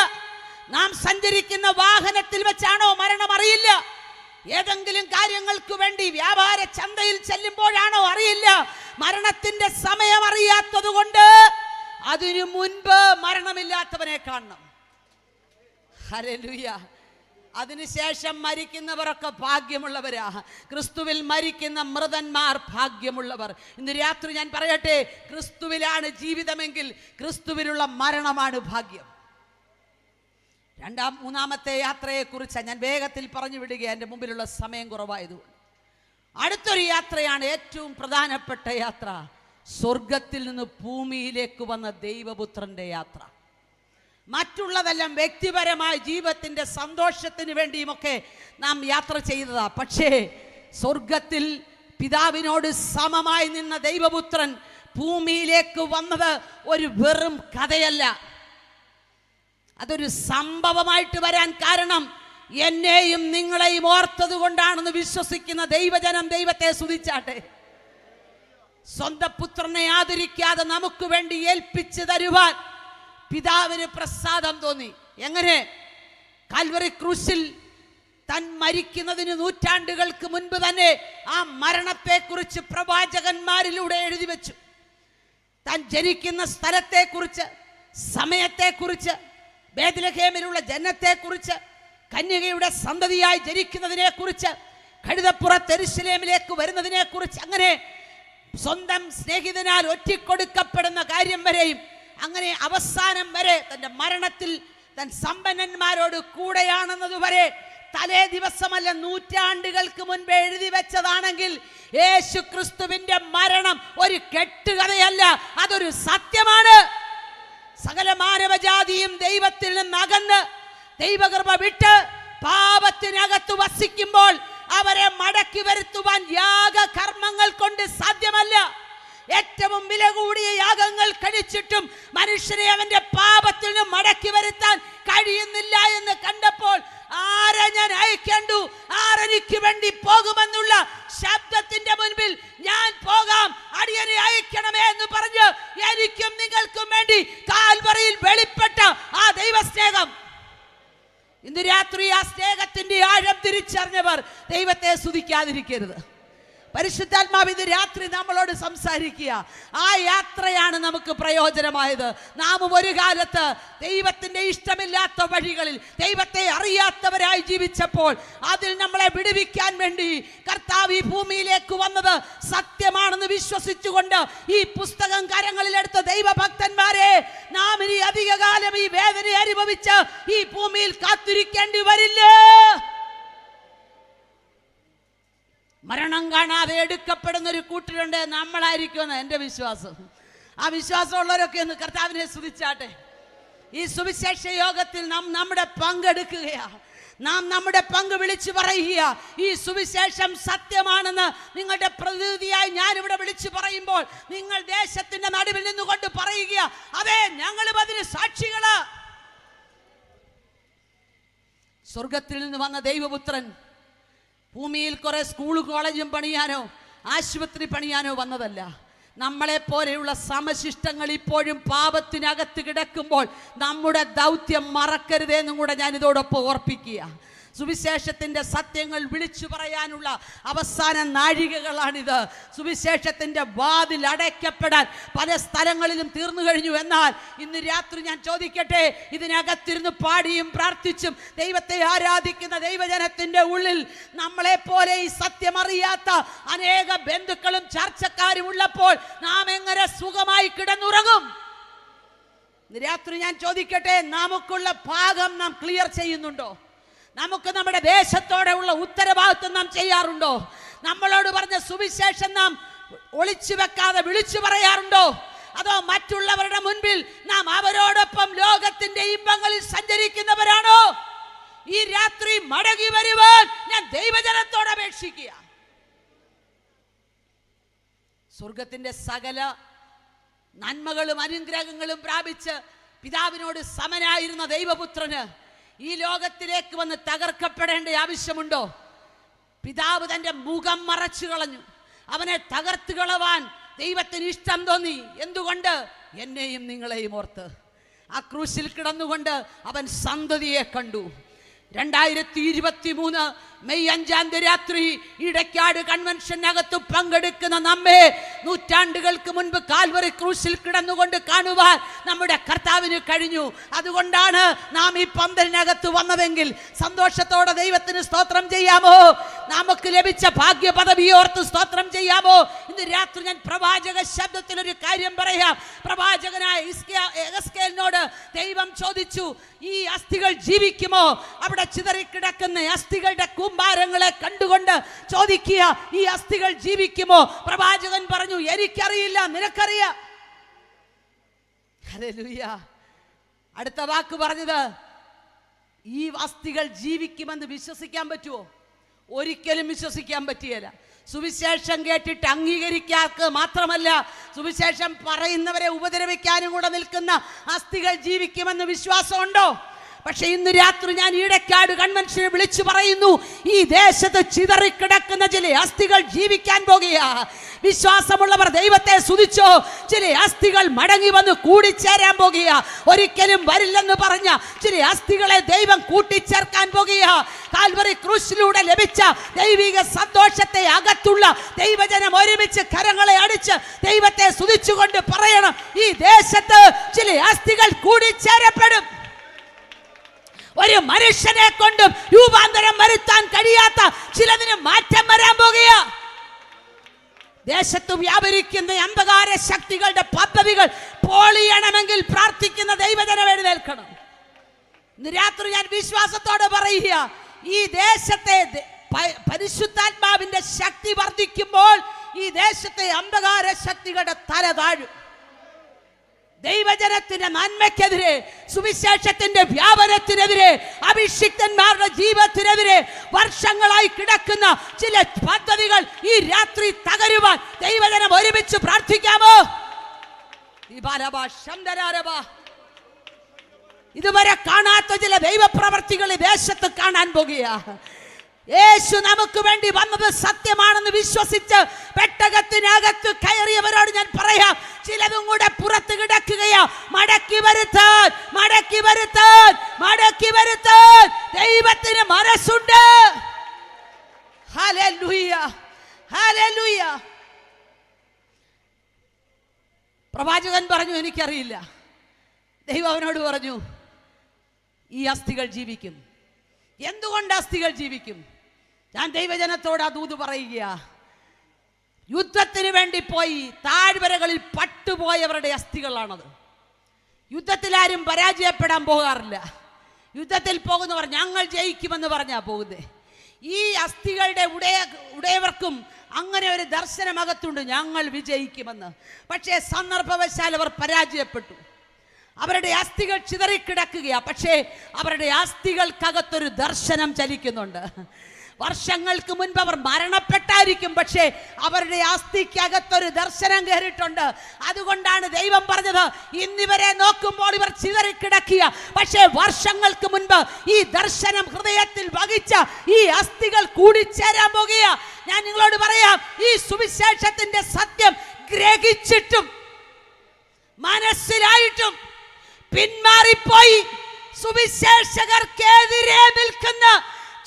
നാം സഞ്ചരിക്കുന്ന വാഹനത്തിൽ വെച്ചാണോ മരണം അറിയില്ല. ഏതെങ്കിലും കാര്യങ്ങൾക്ക് വേണ്ടി വ്യാപാര ചന്തയിൽ ചെല്ലുമ്പോഴാണോ അറിയില്ല. മരണത്തിന്റെ സമയം അറിയാത്തത് കൊണ്ട് അതിനു മുൻപ് മരണമില്ലാത്തവനെ കാണണം. ഹല്ലേലൂയ. അതിനുശേഷം മരിക്കുന്നവരൊക്കെ ഭാഗ്യമുള്ളവരാ. ക്രിസ്തുവിൽ മരിക്കുന്ന മൃതന്മാർ ഭാഗ്യമുള്ളവർ. ഇന്ന് രാത്രി ഞാൻ പറയട്ടെ, ക്രിസ്തുവിലാണ് ജീവിതമെങ്കിൽ ക്രിസ്തുവിലുള്ള മരണമാണ് ഭാഗ്യം. മൂന്നാമത്തെ യാത്രയെക്കുറിച്ച് ഞാൻ വേഗത്തിൽ പറഞ്ഞു വിടുക, എൻ്റെ മുമ്പിലുള്ള സമയം കുറവായതുകൊണ്ട്. അടുത്തൊരു യാത്രയാണ് ഏറ്റവും പ്രധാനപ്പെട്ട യാത്ര. സ്വർഗത്തിൽ നിന്ന് ഭൂമിയിലേക്ക് വന്ന ദൈവപുത്രന്റെ യാത്ര. മറ്റുള്ളതെല്ലാം വ്യക്തിപരമായ ജീവിതത്തിന്റെ സന്തോഷത്തിന് വേണ്ടിയുമൊക്കെ നാം യാത്ര ചെയ്തതാ. പക്ഷേ സ്വർഗത്തിൽ പിതാവിനോട് സമമായി നിന്ന ദൈവപുത്രൻ ഭൂമിയിലേക്ക് വന്നത് ഒരു വെറും കഥയല്ല, അതൊരു സംഭവമായിട്ട് വരാൻ കാരണം എന്നെയും നിങ്ങളെയും ഓർത്തത് കൊണ്ടാണെന്ന് വിശ്വസിക്കുന്ന ദൈവജനം ദൈവത്തെ സ്തുതിച്ചാട്ടെ. സ്വന്തം പുത്രനെ ആദരിക്കാതെ നമുക്ക് വേണ്ടി ഏൽപ്പിച്ചു തരുവാൻ പിതാവിന് പ്രസാദം തോന്നി. എങ്ങനെ? കാൽവറി ക്രൂശിൽ താൻ മരിക്കുന്നതിന് നൂറ്റാണ്ടുകൾക്ക് മുൻപ് തന്നെ ആ മരണത്തെക്കുറിച്ച് പ്രവാചകന്മാരിലൂടെ എഴുതി വെച്ചു. താൻ ജനിക്കുന്ന സ്ഥലത്തെക്കുറിച്ച്, സമയത്തെക്കുറിച്ച്, ബേത്ലഹേമിലുള്ള ജനനത്തെക്കുറിച്ച്, കന്യകയുടെ സന്തതിയായി ജനിക്കുന്നതിനെ കുറിച്ച്, കഴുതപ്പുറത്ത് യെരൂശലേമിലേക്ക് വരുന്നതിനെ കുറിച്ച്, അങ്ങനെ സ്വന്തം സ്നേഹിതനാൽ ഒറ്റിക്കൊടുക്കപ്പെടുന്ന കാര്യം വരെയും, അങ്ങനെ അവസാനം വരെ തന്റെ മരണത്തിൽ താൻ സമ്പന്നന്മാരോട് കൂടെയാണെന്നതുവരെ തലേ ദിവസമല്ല നൂറ്റാണ്ടുകൾക്ക് മുൻപേ എഴുതി വെച്ചതാണെങ്കിൽ യേശു ക്രിസ്തുവിന്റെ മരണം ഒരു കെട്ടുകഥയല്ല, അതൊരു സത്യമാണ്. സകല മാനവജാതിയും ദൈവത്തിൽ നിന്ന് അകന്ന് ദൈവകൃപ വിട്ട് പാപത്തിനകത്ത് വസിക്കുമ്പോൾ അവരെ മടക്കി വരുത്തുവാൻ യാഗകർമ്മങ്ങൾ കൊണ്ട് സാധ്യമല്ല. ഏറ്റവും വില കൂടിയ യാഗങ്ങൾ കഴിച്ചിട്ടും മനുഷ്യനെ അവന്റെ പാപത്തിൽ നിന്ന് മടക്കി വരുത്താൻ കഴിയുന്നില്ല എന്ന് കണ്ടപ്പോൾ ആരെ ഞാൻ അയക്കേണ്ടു, ആരെനിക്ക് വേണ്ടി പോകുമെന്നുള്ള ശബ്ദത്തിന്റെ മുൻപിൽ ഞാൻ പോകാം, മടിയനെ അയക്കണമേ എന്ന് പറഞ്ഞ് എനിക്കും നിങ്ങൾക്കും വേണ്ടി കാൽവറിയിൽ വെളിപ്പെട്ട ആ ദൈവസ്നേഹം, ഇന്ന് രാത്രി ആ സ്നേഹത്തിന്റെ ആഴം തിരിച്ചറിഞ്ഞവർ ദൈവത്തെ സ്തുതിക്കാതിരിക്കരുത്. പരിശുദ്ധാത്മാവ് ഇന്ന് രാത്രി നമ്മളോട് സംസാരിക്കുക. ആ യാത്രയാണ് നമുക്ക് പ്രയോജനമായത്. നാം ഒരു കാലത്ത് ദൈവത്തിന്റെ ഇഷ്ടമില്ലാത്ത വഴികളിൽ ദൈവത്തെ അറിയാത്തവരായി ജീവിച്ചപ്പോൾ അതിൽ നമ്മളെ വിടുവിക്കാൻ വേണ്ടി കർത്താവ് ഈ ഭൂമിയിലേക്ക് വന്നത് സത്യമാണെന്ന് വിശ്വസിച്ചുകൊണ്ട് ഈ പുസ്തകം കരങ്ങളിലെടുത്ത ദൈവഭക്തന്മാരെ, നാം ഇനി അധികകാലം ഈ വേദന അനുഭവിച്ച് ഈ ഭൂമിയിൽ കാത്തിരിക്കേണ്ടി വരില്ല. മരണം കാണാതെ എടുക്കപ്പെടുന്ന ഒരു കൂട്ടരുണ്ട്, നമ്മളായിരിക്കുമെന്ന് എൻ്റെ വിശ്വാസം. ആ വിശ്വാസമുള്ളവരൊക്കെ ഒന്ന് കർത്താവിനെ സ്തുതിച്ചാട്ടെ. ഈ സുവിശേഷ യോഗത്തിൽ നാം നമ്മുടെ പങ്കെടുക്കുകയാണ്. നാം നമ്മുടെ പങ്ക് വിളിച്ചു പറയുക. ഈ സുവിശേഷം സത്യമാണെന്ന് നിങ്ങളുടെ പ്രതിനിധിയായി ഞാനിവിടെ വിളിച്ചു പറയുമ്പോൾ നിങ്ങൾ ദേശത്തിന്റെ നടുവിൽ നിന്നുകൊണ്ട് പറയുക, അതെ ഞങ്ങളും അതിന് സാക്ഷികള്. സ്വർഗത്തിൽ നിന്ന് വന്ന ദൈവപുത്രൻ ഭൂമിയിൽ കുറെ സ്കൂളും കോളേജും പണിയാനോ ആശുപത്രി പണിയാനോ വന്നതല്ല. നമ്മളെ പോലെയുള്ള സമശിഷ്ടങ്ങൾ ഇപ്പോഴും പാപത്തിനകത്ത് കിടക്കുമ്പോൾ നമ്മുടെ ദൗത്യം മറക്കരുതെന്നും കൂടെ ഞാൻ ഇതോടൊപ്പം ഓർപ്പിക്കുക. സുവിശേഷത്തിന്റെ സത്യങ്ങൾ വിളിച്ചു പറയാനുള്ള അവസാന നാഴികകളാണിത്. സുവിശേഷത്തിന്റെ വാതിൽ അടയ്ക്കപ്പെടാൻ പല സ്ഥലങ്ങളിലും തീർന്നു കഴിഞ്ഞു. എന്നാൽ ഇന്ന് രാത്രി ഞാൻ ചോദിക്കട്ടെ, ഇതിനകത്തിരുന്ന് പാടിയും പ്രാർത്ഥിച്ചും ദൈവത്തെ ആരാധിക്കുന്ന ദൈവജനത്തിന്റെ ഉള്ളിൽ നമ്മളെ പോലെ ഈ സത്യം അറിയാത്ത അനേക ബന്ധുക്കളും ചർച്ചക്കാരും ഉള്ളപ്പോൾ നാം എങ്ങനെ സുഖമായി കിടന്നുറങ്ങും? രാത്രി ഞാൻ ചോദിക്കട്ടെ, നമുക്കുള്ള ഭാഗം നാം ക്ലിയർ ചെയ്യുന്നുണ്ടോ? നമുക്ക് നമ്മുടെ ദേശത്തോടെ ഉള്ള ഉത്തരവാദിത്വം നാം ചെയ്യാറുണ്ടോ? നമ്മളോട് പറഞ്ഞ സുവിശേഷം നാം ഒളിച്ചു വെക്കാതെ വിളിച്ചു പറയാറുണ്ടോ? അതോ മറ്റുള്ളവരുടെ മുൻപിൽ നാം അവരോടൊപ്പം ലോകത്തിന്റെ ഇമ്പങ്ങളിൽ സഞ്ചരിക്കുന്നവരാണോ? ഈ രാത്രി മടങ്ങി വരുവാൻ ഞാൻ ദൈവജനത്തോട് അപേക്ഷിക്കുക. സ്വർഗത്തിന്റെ സകല നന്മകളും അനുഗ്രഹങ്ങളും പ്രാപിച്ച് പിതാവിനോട് സമനായിരുന്ന ദൈവപുത്രന് ഈ ലോകത്തിലേക്ക് വന്ന് തകർക്കപ്പെടേണ്ട ആവശ്യമുണ്ടോ? പിതാവ് തന്റെ മുഖം മറച്ചു കളഞ്ഞു. അവനെ തകർത്ത് കളവാൻ ദൈവത്തിന് ഇഷ്ടം തോന്നി. എന്തുകൊണ്ട്? എന്നെയും നിങ്ങളെയും ഓർത്ത്. ആ ക്രൂശിൽ കിടന്നുകൊണ്ട് അവൻ സന്തതിയെ കണ്ടു. 2023 മെയ് 5 രാത്രി ഇടയ്ക്കാട് കൺവെൻഷനകത്ത് പങ്കെടുക്കുന്ന നമ്മെ നൂറ്റാണ്ടുകൾക്ക് മുൻപ് കാൽവറി ക്രൂശിൽ കിടന്നുകൊണ്ട് കാണുവാൻ നമ്മുടെ കർത്താവിന് കഴിഞ്ഞു. അതുകൊണ്ടാണ് നാം ഈ പന്തലിനകത്ത് വന്നതെങ്കിൽ സന്തോഷത്തോടെ ദൈവത്തിന് സ്തോത്രം ചെയ്യാമോ? നമുക്ക് ലഭിച്ച ഭാഗ്യ പദവിയോർത്ത് സ്തോത്രം ചെയ്യാമോ? ഇന്ന് രാത്രി ഞാൻ പ്രവാചക ശബ്ദത്തിൽ ഒരു കാര്യം പറയാം. പ്രവാചകനായ യെഹെസ്കേലിനോട് ദൈവം ചോദിച്ചു, ഈ അസ്ഥികൾ ജീവിക്കുമോ? അവിടെ ചിതറിക്കിടക്കുന്ന അസ്ഥികളുടെ കൂമ്പാരങ്ങളെ കണ്ടുകൊണ്ട് ചോദിക്കുക, ഈ അസ്ഥികൾ ജീവിക്കുമോ? പ്രവാചകൻ പറഞ്ഞു, എനിക്കറിയില്ല, നിനക്കറിയാം. ഹല്ലേലൂയ. അടുത്ത വാക്ക് പറഞ്ഞത്, ഈ അസ്ഥികൾ ജീവിക്കുമെന്ന് വിശ്വസിക്കാൻ പറ്റുമോ? ഒരിക്കലും വിശ്വസിക്കാൻ പറ്റിയല്ല. സുവിശേഷം കേട്ടിട്ട് അംഗീകരിക്കാർക്ക് മാത്രമല്ല, സുവിശേഷം പറയുന്നവരെ ഉപദ്രവിക്കാനും കൂടെ നിൽക്കുന്ന അസ്ഥികൾ ജീവിക്കുമെന്ന് വിശ്വാസമുണ്ടോ? പക്ഷെ ഇന്ന് രാത്രി ഞാൻ ഈടക്കാട് കൺവെൻഷനെ വിളിച്ചു പറയുന്നു, ഈ ദേശത്ത് ചിതറിക്കിടക്കുന്ന ചില അസ്ഥികൾ ജീവിക്കാൻ പോകുകയാ. വിശ്വാസമുള്ളവർ ദൈവത്തെ സ്തുതിച്ചോ. ചില അസ്ഥികൾ മടങ്ങി വന്ന് കൂടിച്ചേരാൻ പോകുകയാ. ഒരിക്കലും വരില്ലെന്ന് പറഞ്ഞ ചില അസ്ഥികളെ ദൈവം കൂട്ടിച്ചേർക്കാൻ പോകുകയാ. കാൽവറി ക്രൂശിലൂടെ ലഭിച്ച ദൈവിക സന്തോഷത്തെ അകത്തുള്ള ദൈവജനം ഒരുമിച്ച് കരങ്ങളെ അടിച്ച് ദൈവത്തെ സ്തുതിച്ചുകൊണ്ട് പറയണം, ഈ ദേശത്ത് ചില അസ്ഥികൾ കൂടിച്ചേരപ്പെടും. ഒരു മനുഷ്യനെ കൊണ്ടും രൂപാന്തരം വരുത്താൻ കഴിയാത്ത ചിലതിന് മാറ്റം വരാൻ പോകുകയാ. ദേശത്ത് വ്യാപരിക്കുന്ന അന്ധകാര ശക്തികളുടെ പദ്ധതികൾ പൊളിയണമെങ്കിൽ പ്രാർത്ഥിക്കുന്ന ദൈവജനം എഴുന്നേൽക്കണം. ഇന്ന് രാത്രി ഞാൻ വിശ്വാസത്തോടെ പറയുക, ഈ ദേശത്തെ പരിശുദ്ധാത്മാവിന്റെ ശക്തി വർദ്ധിക്കുമ്പോൾ ഈ ദേശത്തെ അന്ധകാര ശക്തികളുടെ തല താഴും. ദൈവജനത്തിന്റെ നന്മയ്ക്കെതിരെ, സുവിശേഷത്തിന്റെ വ്യാപനത്തിനെതിരെ, അഭിഷിക്തന്മാരുടെ ജീവിതത്തിനെതിരെ വർഷങ്ങളായി കിടക്കുന്ന ചില പദ്ധതികൾ ഈ രാത്രി തകരുവാൻ ദൈവജനം ഒരുമിച്ച് പ്രാർത്ഥിക്കാമോ? ഇതുവരെ കാണാത്ത ചില ദൈവപ്രവർത്തികൾ ഈ ദേശത്ത് കാണാൻ പോകുക. യേശു നമുക്ക് വേണ്ടി വന്നത് സത്യമാണെന്ന് വിശ്വസിച്ച് പെട്ടകത്തിനകത്ത് കയറിയവരോട് ഞാൻ പറയാം, ചിലതും കൂടെ പുറത്ത് കിടക്കുകയാ. മടക്കി വരുത്താൻ, മടക്കി വരുത്താൻ, മടക്കി വരുത്താൻ ദൈവത്തിന് മനസ്സുണ്ട്. Hallelujah, hallelujah. പ്രവാചകൻ പറഞ്ഞു, എനിക്കറിയില്ല. ദൈവം അവനോട് പറഞ്ഞു, ഈ അസ്ഥികൾ ജീവിക്കും. എന്തുകൊണ്ട് അസ്ഥികൾ ജീവിക്കും? ഞാൻ ദൈവജനത്തോട് ആ ദൂത് പറയുക. യുദ്ധത്തിന് വേണ്ടി പോയി താഴ്വരകളിൽ പട്ടുപോയവരുടെ അസ്ഥികളാണത്. യുദ്ധത്തിൽ ആരും പരാജയപ്പെടാൻ പോകാറില്ല. യുദ്ധത്തിൽ പോകുന്നവർ ഞങ്ങൾ ജയിക്കുമെന്ന് പറഞ്ഞാ പോകുന്നത്. ഈ അസ്ഥികളുടെ ഉടയവർക്കും അങ്ങനെ ഒരു ദർശനമകത്തുണ്ട്, ഞങ്ങൾ വിജയിക്കുമെന്ന്. പക്ഷേ സന്ദർഭവശാൽ അവർ പരാജയപ്പെട്ടു. അവരുടെ അസ്ഥികൾ ചിതറിക്കിടക്കുകയാ. പക്ഷേ അവരുടെ അസ്ഥികൾക്കകത്തൊരു ദർശനം ചലിക്കുന്നുണ്ട്. വർഷങ്ങൾക്ക് മുൻപ് അവർ മരണപ്പെട്ടായിരിക്കും, പക്ഷേ അവരുടെ അസ്ഥിക്കകത്തൊരു ദർശനം കയറിയിട്ടുണ്ട്. അതുകൊണ്ടാണ് ദൈവം പറഞ്ഞത്, ഇന്നിവരെ നോക്കുമ്പോൾ ഇവർ ചിതറിക്കിടക്കുക, പക്ഷേ വർഷങ്ങൾക്ക് മുൻപ് ഈ ദർശനം ഹൃദയത്തിൽ വഹിച്ച ഈ അസ്ഥികൾ കൂടിച്ചേരാൻ പോകുക. ഞാൻ നിങ്ങളോട് പറയാം, ഈ സുവിശേഷത്തിന്റെ സത്യം ഗ്രഹിച്ചിട്ടും മനസ്സിലായിട്ടും പിന്മാറിപ്പോയി സുവിശേഷകർക്കെതിരെ നിൽക്കുന്ന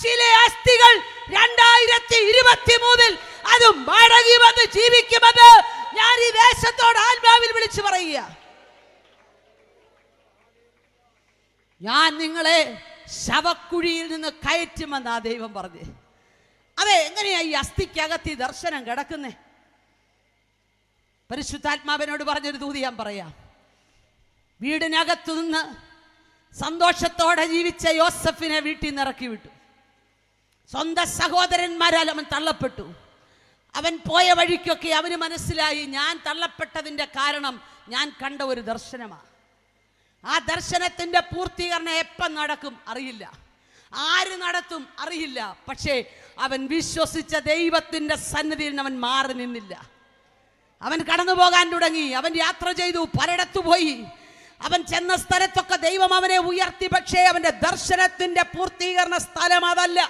ചില അസ്ഥികൾ 2023 അത് മടങ്ങി വന്ന് ജീവിക്കുമെന്ന് ഞാൻ ഈ ദേശത്തോട് ആത്മാവിൽ വിളിച്ചു പറയുക. ഞാൻ നിങ്ങളെ ശവക്കുഴിയിൽ നിന്ന് കയറ്റുമെന്നാ ദൈവം പറഞ്ഞു. അതെ, എങ്ങനെയാ ഈ അസ്ഥിക്കകത്ത് ഈ ദർശനം കിടക്കുന്നേ? പരിശുദ്ധാത്മാവിനോട് പറഞ്ഞൊരു ദൂത് ഞാൻ പറയാം. വീടിനകത്തു നിന്ന് സന്തോഷത്തോടെ ജീവിച്ച യോസഫിനെ വീട്ടിൽ നിന്ന് ഇറക്കി വിട്ടു. സ്വന്തം സഹോദരന്മാരാൽ അവൻ തള്ളപ്പെട്ടു. അവൻ പോയ വഴിക്കൊക്കെ അവന് മനസ്സിലായി, ഞാൻ തള്ളപ്പെട്ടതിൻ്റെ കാരണം ഞാൻ കണ്ട ഒരു ദർശനമാണ്. ആ ദർശനത്തിൻ്റെ പൂർത്തീകരണം എപ്പം നടക്കും അറിയില്ല, ആര് നടത്തും അറിയില്ല. പക്ഷേ അവൻ വിശ്വസിച്ച ദൈവത്തിൻ്റെ സന്നിധിയിൽ നിന്ന് അവൻ മാറി നിന്നില്ല. അവൻ കടന്നു പോകാൻ തുടങ്ങി. അവൻ യാത്ര ചെയ്തു, പലയിടത്തു പോയി. അവൻ ചെന്ന സ്ഥലത്തൊക്കെ ദൈവം അവനെ ഉയർത്തി. പക്ഷേ അവന്റെ ദർശനത്തിന്റെ പൂർത്തീകരണ സ്ഥലം അതല്ല.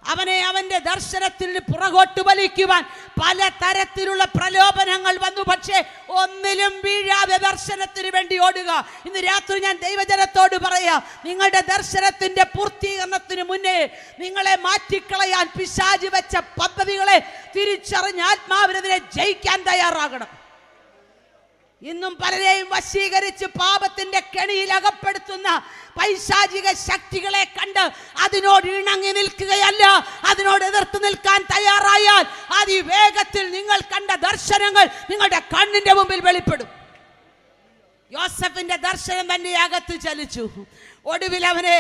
അവനെ അവന്റെ ദർശനത്തിൽ പുറകോട്ട് വലിക്കുവാൻ പല തരത്തിലുള്ള പ്രലോഭനങ്ങൾ വന്നു. പക്ഷേ ഒന്നിലും വീഴാതെ ദർശനത്തിന് വേണ്ടി ഓടുക. ഇന്ന് രാത്രി ഞാൻ ദൈവജനത്തോട് പറയാം, നിങ്ങളുടെ ദർശനത്തിന്റെ പൂർത്തീകരണത്തിന് മുന്നേ നിങ്ങളെ മാറ്റിക്കളയാൻ പിശാച് വെച്ച പദ്ധതികളെ തിരിച്ചറിഞ്ഞ് ആത്മാവിനെതിരെ ജയിക്കാൻ തയ്യാറാകണം. ഇന്നും പലരെയും വശീകരിച്ച് പാപത്തിന്റെ കെണിയിൽ അകപ്പെടുത്തുന്ന പൈശാചിക ശക്തികളെ കണ്ട് അതിനോട് ഇണങ്ങി നിൽക്കുകയല്ല, അതിനോട് എതിർത്ത് നിൽക്കാൻ തയ്യാറായാൽ അതിവേഗത്തിൽ നിങ്ങൾ കണ്ട ദർശനങ്ങൾ നിങ്ങളുടെ കണ്ണിന്റെ മുമ്പിൽ വെളിപ്പെടും. യോസഫിന്റെ ദർശനം തന്റെ അകത്ത് ചലിച്ചു. ഒടുവിൽ അവനെ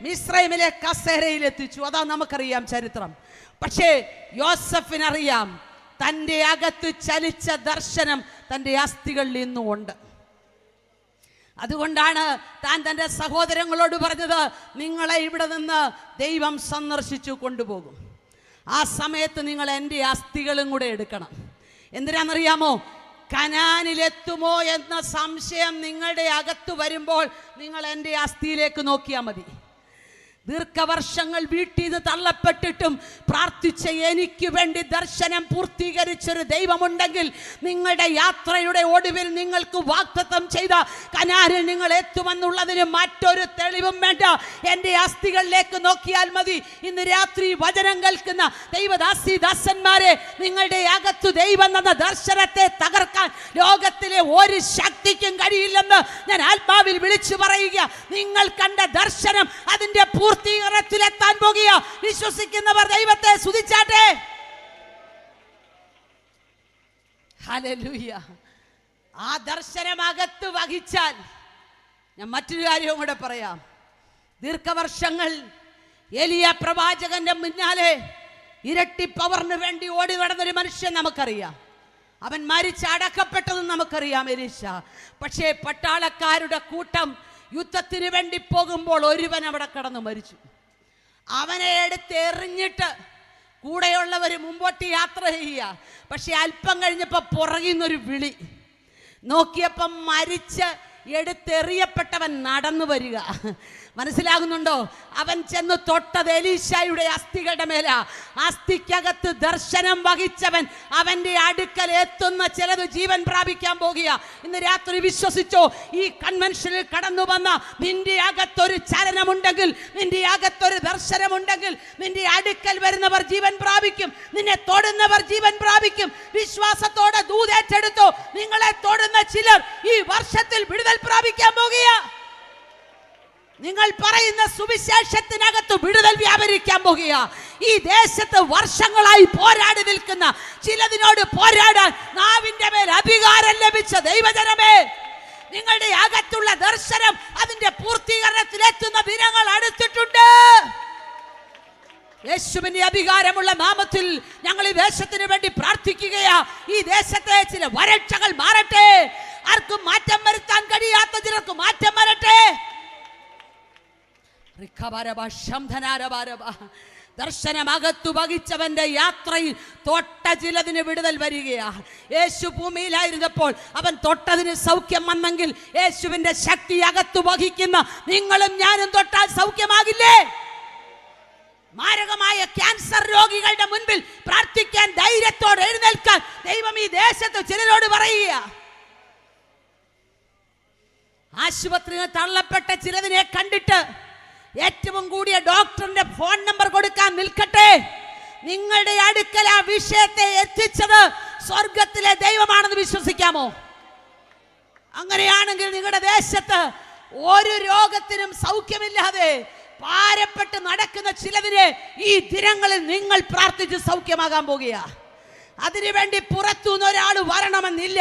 മിസ്രൈമിലെ കസേരയിൽ എത്തിച്ചു. അതാ നമുക്കറിയാം ചരിത്രം. പക്ഷേ യോസഫിനറിയാം, തൻ്റെ അകത്ത് ചലിച്ച ദർശനം തൻ്റെ അസ്ഥികളിൽ ഇന്നും ഉണ്ട്. അതുകൊണ്ടാണ് താൻ തൻ്റെ സഹോദരങ്ങളോട് പറഞ്ഞത്, നിങ്ങളെ ഇവിടെ നിന്ന് ദൈവം സന്ദർശിച്ചു കൊണ്ടുപോകും. ആ സമയത്ത് നിങ്ങൾ എൻ്റെ അസ്ഥികളും കൂടെ എടുക്കണം. എന്തിനാണെന്നറിയാമോ? കനാനിലെത്തുമോ എന്ന സംശയം നിങ്ങളുടെ അകത്ത് വരുമ്പോൾ നിങ്ങൾ എൻ്റെ അസ്ഥിയിലേക്ക് നോക്കിയാൽ മതി. ദീർഘവർഷങ്ങൾ വീട്ടിൽ നിന്ന് തള്ളപ്പെട്ടിട്ടും പ്രാർത്ഥിച്ച എനിക്ക് വേണ്ടി ദർശനം പൂർത്തീകരിച്ചൊരു ദൈവമുണ്ടെങ്കിൽ നിങ്ങളുടെ യാത്രയുടെ ഒടുവിൽ നിങ്ങൾക്ക് വാഗ്ദത്തം ചെയ്ത കനാനിൽ നിങ്ങൾ എത്തുമെന്നുള്ളതിന് മറ്റൊരു തെളിവും വേണ്ട. എൻ്റെ അസ്ഥികളിലേക്ക് നോക്കിയാൽ മതി. ഇന്ന് രാത്രി വചനം കേൾക്കുന്ന ദൈവദാസി ദാസന്മാരെ, നിങ്ങളുടെ അകത്തു ദൈവം എന്ന ദർശനത്തെ തകർക്കാൻ ലോകത്തിലെ ഒരു ശക്തിക്കും കഴിയില്ലെന്ന് ഞാൻ ആത്മാവിൽ വിളിച്ചു പറയുക. നിങ്ങൾ കണ്ട ദർശനം അതിന്റെ പൂർത്തീകരണത്തിലെത്താൻ പോകുക. വിശ്വസിക്കുന്നവർ ദൈവത്തെ സ്തുതിച്ചാട്ടെ. ഹല്ലേലൂയ. ആ ദർശനം അകത്ത് വഹിച്ചാൽ ഞാൻ മറ്റൊരു കാര്യവും കൂടെ പറയാം. ദീർഘവർഷങ്ങൾ എലിയ പ്രവാചകന്റെ മുന്നാലെ ഇരട്ടി പവറിന് വേണ്ടി ഓടി നടന്നൊരു മനുഷ്യൻ നമുക്കറിയാം. അവൻ മരിച്ചടക്കപ്പെട്ടതും നമുക്കറിയാം, എലീശ. പക്ഷേ പട്ടാളക്കാരുടെ കൂട്ടം യുദ്ധത്തിന് വേണ്ടി പോകുമ്പോൾ ഒരുവൻ അവിടെ കടന്നു മരിച്ചു. അവനെ എടുത്ത് എറിഞ്ഞിട്ട് കൂടെയുള്ളവർ മുമ്പോട്ട് യാത്ര ചെയ്യുക. പക്ഷെ അല്പം കഴിഞ്ഞപ്പോൾ പുറകിൽ നിന്നൊരു വിളി. നോക്കിയപ്പം മരിച്ച് എടുത്തെറിയപ്പെട്ടവൻ നടന്നു വരിക. മനസ്സിലാകുന്നുണ്ടോ? അവൻ ചെന്ന് തൊട്ടത് എലീശായുടെ അസ്ഥികളുടെ മേല. അസ്ഥിക്കകത്ത് ദർശനം വഹിച്ചവൻ അവന്റെ അടുക്കൽ എത്തുന്ന ചിലത് ജീവൻ പ്രാപിക്കാൻ പോകുക. ഇന്ന് രാത്രി വിശ്വസിച്ചോ? ഈ കൺവെൻഷനിൽ കടന്നു വന്ന നിന്റെ അകത്തൊരു ചലനമുണ്ടെങ്കിൽ, നിന്റെ അകത്തൊരു ദർശനമുണ്ടെങ്കിൽ, നിന്റെ അടുക്കൽ വരുന്നവർ ജീവൻ പ്രാപിക്കും, നിന്നെ തൊടുന്നവർ ജീവൻ പ്രാപിക്കും. വിശ്വാസത്തോടെ ദൂതേറ്റെടുത്തോ. നിങ്ങളെ തൊടുന്ന ചിലർ ഈ വർഷത്തിൽ വിടുതൽ പ്രാപിക്കാൻ പോകുക. നിങ്ങൾ പറയുന്ന സുവിശേഷത്തിനകത്ത് വിടുതൽ വ്യാപരിക്കാൻ പോകുക. ഈ ദേശത്ത് വർഷങ്ങളായി പോരാടി നിൽക്കുന്ന ചിലതിനോട് പോരാടാൻ നാവിന്റെ മേൽ അധികാരം ലഭിച്ച ദൈവജനമേ, നിങ്ങളുടെ അകത്തുള്ള ദർശനം അതിന്റെ പൂർത്തീകരണത്തിലെത്തുന്ന ദിനങ്ങൾ അടുത്തിട്ടുണ്ട്. യേശുവിന്റെ അധികാരമുള്ള നാമത്തിൽ ഞങ്ങൾ ഈ ദേശത്തിന് വേണ്ടി പ്രാർത്ഥിക്കുകയാ. ഈ ദേശത്തെ ചില വരൾച്ചകൾ മാറട്ടെ. ആർക്കും മാറ്റം വരുത്താൻ കഴിയാത്ത ചിലർക്ക് മാറ്റം വരട്ടെ. ദർശനമകത്തു വഹിച്ചവന്റെ യാത്രയിൽ തൊട്ട ചിലതിന് വിടുതൽ വരികയാ. യേശു ഭൂമിയിലായിരുന്നപ്പോൾ അവൻ തൊട്ടതിന് സൗഖ്യം വന്നെങ്കിൽ, യേശുവിന്റെ ശക്തി അകത്തു വഹിക്കുന്ന നിങ്ങളും ഞാനും തൊട്ടാൽ സൗഖ്യമാകില്ലേ? മാരകമായ ക്യാൻസർ രോഗികളുടെ മുൻപിൽ പ്രാർത്ഥിക്കാൻ ധൈര്യത്തോടെ എഴുന്നേൽക്കാൻ ദൈവം ഈ ദേശത്ത് ചിലരോട് പറയുക. ആശുപത്രിയിൽ തള്ളപ്പെട്ട ചിലതിനെ കണ്ടിട്ട് ഏറ്റവും കൂടിയ ഡോക്ടറിന്റെ ഫോൺ നമ്പർ കൊടുക്കാൻ നിൽക്കട്ടെ. നിങ്ങളുടെ അടുക്കൽ ആ വിഷയത്തെ എത്തിച്ചത് സ്വർഗത്തിലെ ദൈവമാണെന്ന് വിശ്വസിക്കാമോ? അങ്ങനെയാണെങ്കിൽ നിങ്ങളുടെ ദേശത്ത് ഒരു രോഗത്തിനും സൗഖ്യമില്ലാതെ ഭാരപ്പെട്ട് നടക്കുന്ന ചിലതിനെ ഈ ദിനങ്ങളിൽ നിങ്ങൾ പ്രാർത്ഥിച്ച് സൗഖ്യമാകാൻ പോകുക. അതിനുവേണ്ടി പുറത്തുനിന്ന് ഒരാൾ വരണമെന്നില്ല,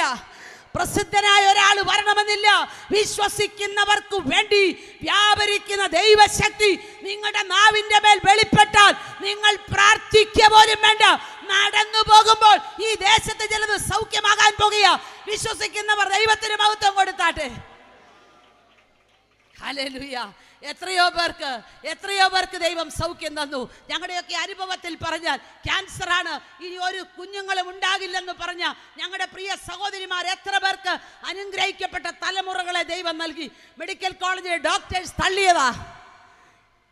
പ്രസിദ്ധനായ ഒരാൾ വരണമെന്നില്ല. വിശ്വസിക്കുന്നവർക്ക് വേണ്ടി വ്യാപരിക്കുന്ന ദൈവശക്തി നിങ്ങളുടെ നാവിന്റെ മേൽ വെളിപ്പെട്ടാൽ നിങ്ങൾ പ്രാർത്ഥിക്കുക പോലും വേണ്ട. നടന്നു പോകുമ്പോൾ ഈ ദേശത്ത് ചിലത് സൗഖ്യമാകാൻ പോകുക. വിശ്വസിക്കുന്നവർ ദൈവത്തിന് മഹത്വം കൊടുത്താട്ടെ. ഹല്ലേലൂയ. എത്രയോ പേർക്ക് ദൈവം സൗഖ്യം തന്നു. ഞങ്ങളുടെയൊക്കെ അനുഭവത്തിൽ പറഞ്ഞാൽ ക്യാൻസറാണ്, ഇനി ഒരു കുഞ്ഞുങ്ങളും ഉണ്ടാകില്ലെന്ന് പറഞ്ഞ ഞങ്ങളുടെ പ്രിയ സഹോദരിമാർ എത്ര പേർക്ക് അനുഗ്രഹിക്കപ്പെട്ട തലമുറകളെ ദൈവം നൽകി. മെഡിക്കൽ കോളേജിലെ ഡോക്ടേഴ്സ് തള്ളിയതാ.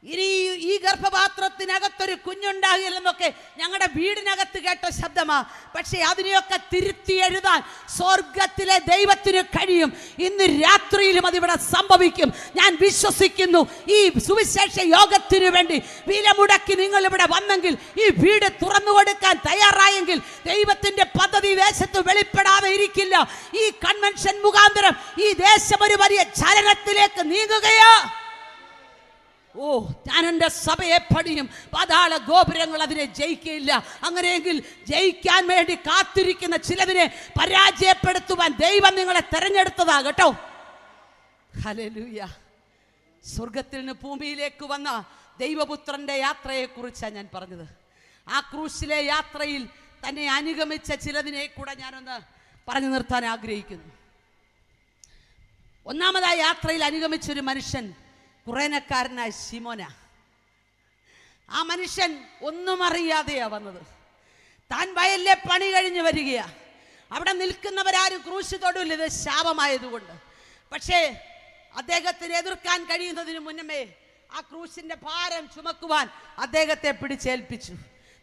ഇനി ഈ ഗർഭപാത്രത്തിനകത്തൊരു കുഞ്ഞുണ്ടാകില്ലെന്നൊക്കെ ഞങ്ങളുടെ വീടിനകത്ത് കേട്ട ശബ്ദമാ. പക്ഷെ അതിനെയൊക്കെ തിരുത്തി എഴുതാൻ സ്വർഗത്തിലെ ദൈവത്തിന് കഴിയും. ഇന്ന് രാത്രിയിലും അതിവിടെ സംഭവിക്കും. ഞാൻ വിശ്വസിക്കുന്നു. ഈ സുവിശേഷ യോഗത്തിനു വേണ്ടി വില മുടക്കി നിങ്ങൾ ഇവിടെ വന്നെങ്കിൽ, ഈ വീട് തുറന്നു കൊടുക്കാൻ തയ്യാറായെങ്കിൽ, ദൈവത്തിന്റെ പദ്ധതി ദേശത്ത് വെളിപ്പെടാതെ ഇരിക്കില്ല. ഈ കൺവെൻഷൻ മുഖാന്തരം ഈ ദേശം ഒരു വലിയ ചലനത്തിലേക്ക് നീങ്ങുകയാ. ഓ, ഞാൻ എൻ്റെ സഭയെ പണിയും, പാതാള ഗോപുരങ്ങൾ അതിനെ ജയിക്കില്ല. അങ്ങനെയെങ്കിൽ ജയിക്കാൻ വേണ്ടി കാത്തിരിക്കുന്ന ചിലതിനെ പരാജയപ്പെടുത്തുവാൻ ദൈവം നിങ്ങളെ തെരഞ്ഞെടുത്തതാ കേട്ടോ. ഹല്ലേലൂയ. സ്വർഗത്തിൽ നിന്ന് ഭൂമിയിലേക്ക് വന്ന ദൈവപുത്രന്റെ യാത്രയെക്കുറിച്ചാണ് ഞാൻ പറഞ്ഞത്. ആ ക്രൂശിലെ യാത്രയിൽ തന്നെ അനുഗമിച്ച ചിലതിനെ കൂടെ ഞാനൊന്ന് പറഞ്ഞു നിർത്താൻ ആഗ്രഹിക്കുന്നു. ഒന്നാമതായി യാത്രയിൽ അനുഗമിച്ചൊരു മനുഷ്യൻ കുറേനക്കാരനായ ശിമോന. ആ മനുഷ്യൻ ഒന്നും അറിയാതെയാ വന്നത്. താൻ വയലിലെ പണി കഴിഞ്ഞ് വരികയാ. അവിടെ നിൽക്കുന്നവരാരും ക്രൂശ് തൊടില്ല, ഇത് ശാപമായതുകൊണ്ട്. പക്ഷേ അദ്ദേഹത്തിന് എതിർക്കാൻ കഴിയുന്നതിന് മുന്നമേ ആ ക്രൂശിന്റെ ഭാരം ചുമക്കുവാൻ അദ്ദേഹത്തെ പിടിച്ചേൽപ്പിച്ചു.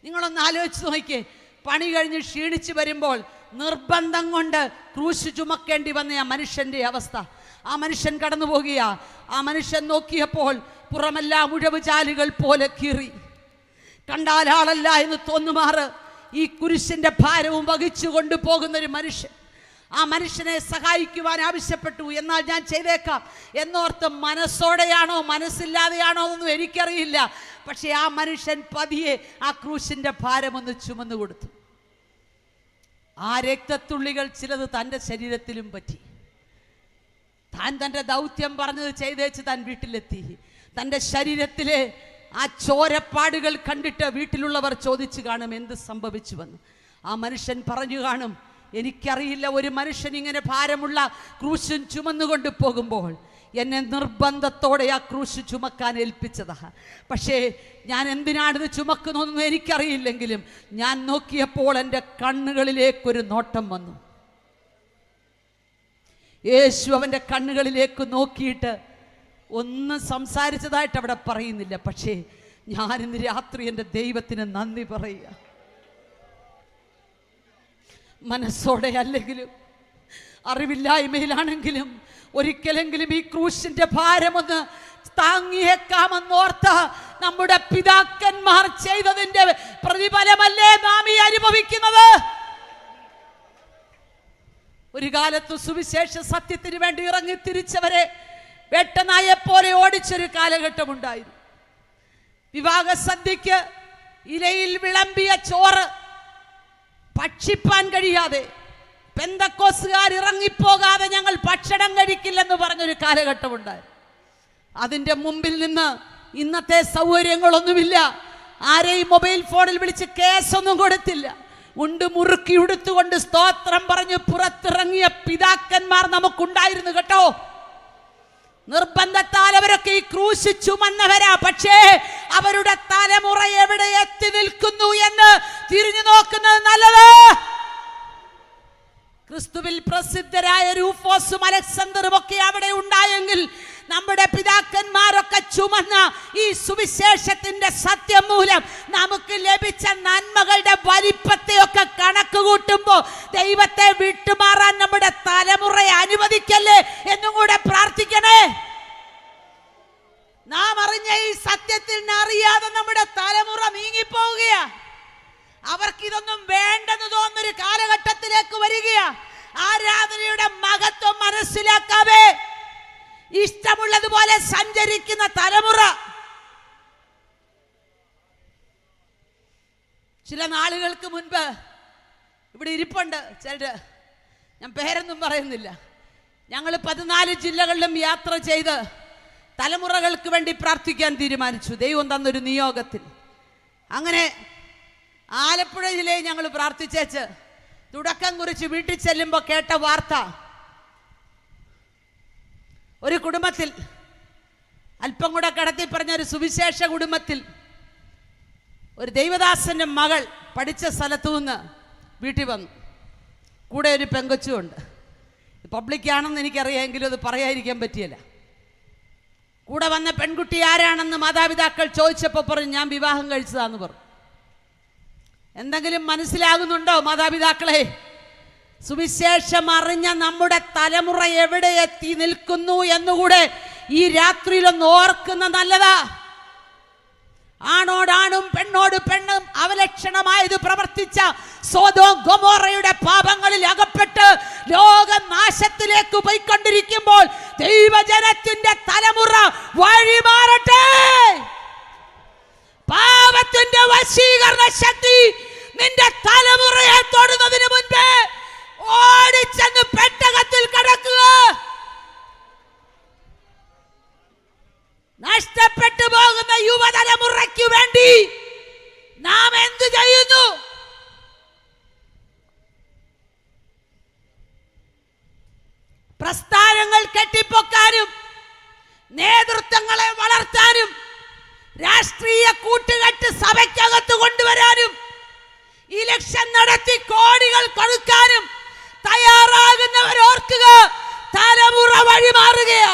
നിങ്ങളൊന്ന് ആലോചിച്ച് നോക്കിയേ. പണി കഴിഞ്ഞ് ക്ഷീണിച്ചു വരുമ്പോൾ നിർബന്ധം കൊണ്ട് ക്രൂശ് ചുമക്കേണ്ടി വന്ന ആ മനുഷ്യന്റെ അവസ്ഥ. ആ മനുഷ്യൻ കടന്നു പോകുക. ആ മനുഷ്യൻ നോക്കിയപ്പോൾ പുറമെല്ലാം ഉഴവ് ചാലുകൾ പോലെ കീറി. കണ്ടാൽ ആളല്ല എന്ന് തോന്നുമാറ് ഈ കുരിശിന്റെ ഭാരവും വഹിച്ചു കൊണ്ടുപോകുന്നൊരു മനുഷ്യൻ. ആ മനുഷ്യനെ സഹായിക്കുവാൻ ആവശ്യപ്പെട്ടു. എന്നാൽ ഞാൻ ചെയ്തേക്കാം എന്നോർത്ത് മനസ്സോടെയാണോ മനസ്സില്ലാതെയാണോ എന്നൊന്നും എനിക്കറിയില്ല. പക്ഷെ ആ മനുഷ്യൻ പതിയെ ആ ക്രൂശിന്റെ ഭാരമൊന്ന് ചുമന്നു കൊടുത്തു. ആ രക്തത്തുള്ളികൾ ചിലത് തൻ്റെ ശരീരത്തിലും പറ്റി. താൻ തൻ്റെ ദൗത്യം പറഞ്ഞത് ചെയ്തേച്ച് താൻ വീട്ടിലെത്തി. തൻ്റെ ശരീരത്തിലെ ആ ചോരപ്പാടുകൾ കണ്ടിട്ട് വീട്ടിലുള്ളവർ ചോദിച്ചു കാണും എന്ത് സംഭവിച്ചുവെന്ന്. ആ മനുഷ്യൻ പറഞ്ഞു കാണും, എനിക്കറിയില്ല, ഒരു മനുഷ്യൻ ഇങ്ങനെ ഭാരമുള്ള ക്രൂശും ചുമന്നുകൊണ്ട് പോകുമ്പോൾ എന്നെ നിർബന്ധത്തോടെ ആ ക്രൂശ് ചുമക്കാൻ ഏൽപ്പിച്ചതാ. പക്ഷേ ഞാൻ എന്തിനാണിത് ചുമക്കുന്നതെന്ന് എനിക്കറിയില്ലെങ്കിലും ഞാൻ നോക്കിയപ്പോൾ എൻ്റെ കണ്ണുകളിലേക്കൊരു നോട്ടം വന്നു. യേശു അവൻ്റെ കണ്ണുകളിലേക്ക് നോക്കിയിട്ട് ഒന്നും സംസാരിച്ചതായിട്ട് അവിടെ പറയുന്നില്ല. പക്ഷേ ഞാനിന്ന് രാത്രി എൻ്റെ ദൈവത്തിന് നന്ദി പറയുക. മനസ്സോടെ അല്ലെങ്കിലും അറിവില്ലായ്മയിലാണെങ്കിലും ഒരിക്കലെങ്കിലും ഈ ക്രൂശിന്റെ ഭാരമൊന്ന് താങ്ങിയേക്കാമെന്നോർത്ത് നമ്മുടെ പിതാക്കന്മാർ ചെയ്തതിന്റെ പ്രതിഫലമല്ലേ നാം ഈ അനുഭവിക്കുന്നത്? ഒരു കാലത്ത് സുവിശേഷ സത്യത്തിന് വേണ്ടി ഇറങ്ങി തിരിച്ചവരെ വേട്ടനായെ പോലെ ഓടിച്ചൊരു കാലഘട്ടമുണ്ടായിരുന്നു. വിവാഹ സദ്യക്ക് ഇലയിൽ വിളമ്പിയ ചോറ് ഭക്ഷിപ്പാൻ കഴിയാതെ പെന്തക്കോസുകാർ ഇറങ്ങിപ്പോകാതെ ഞങ്ങൾ ഭക്ഷണം കഴിക്കില്ലെന്ന് പറഞ്ഞൊരു കാലഘട്ടമുണ്ടായി. അതിൻ്റെ മുമ്പിൽ നിന്ന് ഇന്നത്തെ സൗകര്യങ്ങളൊന്നുമില്ല. ആരെയും മൊബൈൽ ഫോണിൽ വിളിച്ച് കേസൊന്നും കൊടുത്തില്ല. ഉണ്ട് മുറുക്കി ഉടുത്തുകൊണ്ട് സ്തോത്രം പറഞ്ഞ് പുറത്തിറങ്ങിയ പിതാക്കന്മാർ നമുക്കുണ്ടായിരുന്നു കേട്ടോ. നിർബന്ധത്താൽ അവരൊക്കെ ഈ ക്രൂശ് ചുമന്നവരാ. പക്ഷേ അവരുടെ തലമുറ എവിടെ എത്തി നിൽക്കുന്നു എന്ന് തിരിഞ്ഞു നോക്കുന്നത് നല്ലത്. ക്രിസ്തുവിൽ പ്രസിദ്ധരായ രൂഫോസും അലക്സാണ്ടറും ഒക്കെ അവിടെ ഉണ്ടായെങ്കിൽ നമ്മുടെ പിതാക്കന്മാരൊക്കെ ചുമന്ന ഈ സുവിശേഷത്തിന്റെ സത്യം മൂലം നമുക്ക് ലഭിച്ച നന്മകളുടെ വലിപ്പത്തെയൊക്കെ കണക്ക് കൂട്ടുമ്പോ ദൈവത്തെ വിട്ടുമാറാൻ നമ്മുടെ തലമുറയെ അനുവദിക്കല്ലേ എന്നും കൂടെ പ്രാർത്ഥിക്കണേ. നാം അറിഞ്ഞ ഈ സത്യത്തിൽ അറിയാതെ നമ്മുടെ തലമുറ നീങ്ങിപ്പോവുകയാ. അവർക്കിതൊന്നും വേണ്ടെന്ന് തോന്നുന്നൊരു കാലഘട്ടത്തിലേക്ക് വരികയാ. ആരാധനയുടെ മഹത്വം മനസ്സിലാക്കാതെ ഇഷ്ടമുള്ളതുപോലെ സഞ്ചരിക്കുന്ന തലമുറ. ചില നാളുകൾക്ക് മുൻപ് ഇവിടെ ഇരിപ്പുണ്ട് ചിലര്, ഞാൻ പേരൊന്നും പറയുന്നില്ല. ഞങ്ങൾ 14 ജില്ലകളിലും യാത്ര ചെയ്ത് തലമുറകൾക്ക് വേണ്ടി പ്രാർത്ഥിക്കാൻ തീരുമാനിച്ചു, ദൈവം തന്നൊരു നിയോഗത്തിൽ. അങ്ങനെ ആലപ്പുഴ ജില്ലയിൽ ഞങ്ങൾ പ്രാർത്ഥിച്ചേച്ച് തുടക്കം കുറിച്ച് വീട്ടിൽ ചെല്ലുമ്പോൾ കേട്ട വാർത്ത, ഒരു കുടുംബത്തിൽ, അല്പം കൂടെ കടത്തി പറഞ്ഞ ഒരു സുവിശേഷ കുടുംബത്തിൽ, ഒരു ദൈവദാസന്റെ മകൾ പഠിച്ച സ്ഥലത്തു നിന്ന് വീട്ടിൽ വന്നു. കൂടെ ഒരു പെങ്കൊച്ചുമുണ്ട്. പബ്ലിക്കാണെന്ന് എനിക്കറിയാമെങ്കിലും അത് പറയാതിരിക്കാൻ പറ്റിയല്ല. കൂടെ വന്ന പെൺകുട്ടി ആരാണെന്ന് മാതാപിതാക്കൾ ചോദിച്ചപ്പോൾ പറഞ്ഞു, ഞാൻ വിവാഹം കഴിച്ചതാന്ന് പറഞ്ഞു. എന്തെങ്കിലും മനസ്സിലാകുന്നുണ്ടോ മാതാപിതാക്കളെ? സുവിശേഷം അറിഞ്ഞ നമ്മുടെ തലമുറ എവിടെ എത്തി നിൽക്കുന്നു എന്നുകൂടെ ഈ രാത്രിയിലൊന്ന് ഓർക്കുന്ന നല്ലതാ. ആണോടാണും പെണ്ണോട് പെണ്ണും അവലക്ഷണമായത് പ്രവർത്തിച്ച സോദോം ഗൊമോറയുടെ പാപങ്ങളിൽ അകപ്പെട്ട് ലോകനാശത്തിലേക്ക് പോയിക്കൊണ്ടിരിക്കുമ്പോൾ ദൈവജനത്തിന്റെ തലമുറ വഴിമാറട്ടെ. പാപത്തിന്റെ വശീകരണ ശക്തി നിന്റെ തലമുറയെ തൊടുന്നതിന് മുൻപേ ഓടിച്ചെന്ന് പെട്ടകത്തിൽ കടക്കുക. നഷ്ടപ്പെട്ടു പോകുന്ന യുവതലമുറയ്ക്ക് വേണ്ടി നാം എന്തു ചെയ്യുന്നു? പ്രസ്ഥാനങ്ങൾ കെട്ടിപ്പൊക്കാനും നേതൃത്വങ്ങളെ വളർത്താനും രാഷ്ട്രീയ കൂട്ടുകെട്ട് സഭയ്ക്കകത്ത് കൊണ്ടുവരാനും ഇലക്ഷൻ നടത്തി കോടികൾ കൊടുക്കാനും തയ്യാറാകുന്നവർ ഓർക്കുക, തലമുറ വഴിമാറുകയാ.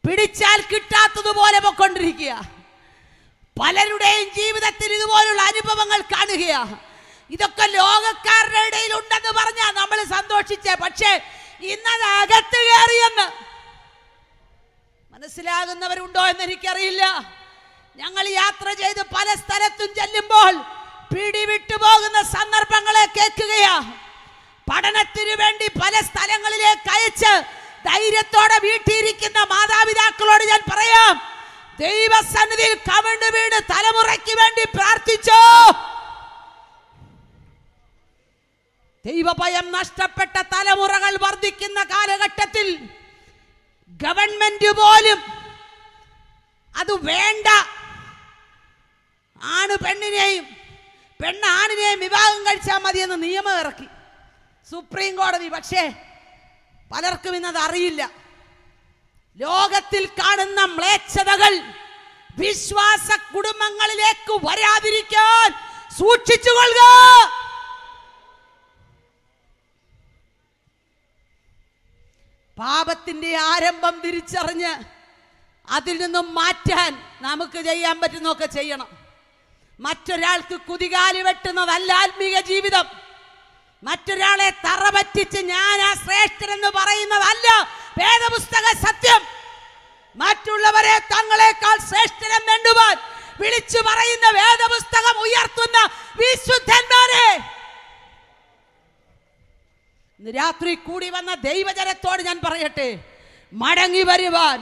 പിടിച്ചാൽ കിട്ടാത്തതുപോലെ പൊക്കൊണ്ടിരിക്കുക. പലരുടെയും ജീവിതത്തിൽ ഇതുപോലുള്ള അനുഭവങ്ങൾ കാണുകയാ. ഇതൊക്കെ ലോകക്കാരുടെ ഇടയിൽ ഉണ്ടെന്ന് പറഞ്ഞാൽ നമ്മൾ സന്തോഷിച്ചേ. പക്ഷേ ഇന്നത് അകത്ത് കയറിയെന്ന് മനസ്സിലാകുന്നവരുണ്ടോ എന്ന് എനിക്കറിയില്ല. ഞങ്ങൾ യാത്ര ചെയ്ത് പല സ്ഥലത്തും ചെല്ലുമ്പോൾ പിടിവിട്ടു പോകുന്ന സന്ദർഭങ്ങളെ കേൾക്കുകയാ. പഠനത്തിനു വേണ്ടി പല സ്ഥലങ്ങളിലേക്ക് അയച്ച് ധൈര്യത്തോടെ വീട്ടിയിരിക്കുന്ന മാതാപിതാക്കളോട് ഞാൻ പറയാം, ദൈവസന്നിധിയിൽ കവിണ് വീണ് തലമുറയ്ക്ക് വേണ്ടി പ്രാർത്ഥിച്ചോ. ദൈവഭയം നഷ്ടപ്പെട്ട തലമുറകൾ വർദ്ധിക്കുന്ന കാലഘട്ടത്തിൽ ഗവൺമെന്റ് പോലും അത് വേണ്ട, ആണ് പെണ്ണിനെയും പെണ്ണ് ആണിനെയും വിവാഹം കഴിച്ചാൽ മതിയെന്ന് നിയമം ഇറക്കി സുപ്രീം കോടതി. പക്ഷേ പലർക്കും ഇന്നത് അറിയില്ല. ലോകത്തിൽ കാണുന്ന മ്ലേച്ഛതകൾ വിശ്വാസ കുടുംബങ്ങളിലേക്ക് വരാതിരിക്കാൻ സൂക്ഷിച്ചുകൊള്ളുക. പാപത്തിന്റെ ആരംഭം തിരിച്ചറിഞ്ഞ് അതിൽ നിന്നും മാറ്റാൻ നമുക്ക് ചെയ്യാൻ പറ്റുന്നൊക്കെ ചെയ്യണം. മറ്റൊരാൾക്ക് കുതികാല് വെട്ടുന്നതല്ല ആത്മീക ജീവിതം. മറ്റൊരാളെ തറപറ്റിച്ച് ഞാൻ ആ ശ്രേഷ്ഠനെന്ന് പറയുന്നതല്ല വേദപുസ്തക സത്യം. മറ്റുള്ളവരെ തങ്ങളെക്കാൾ ശ്രേഷ്ഠനെന്നെണ്ണുവാൻ വിളിച്ചു പറയുന്ന വേദപുസ്തകം ഉയർത്തുന്ന വിശുദ്ധന്മാരെ. രാത്രി കൂടി വന്ന ദൈവജനത്തോട് ഞാൻ പറയട്ടെ, മടങ്ങി വരുവാൻ,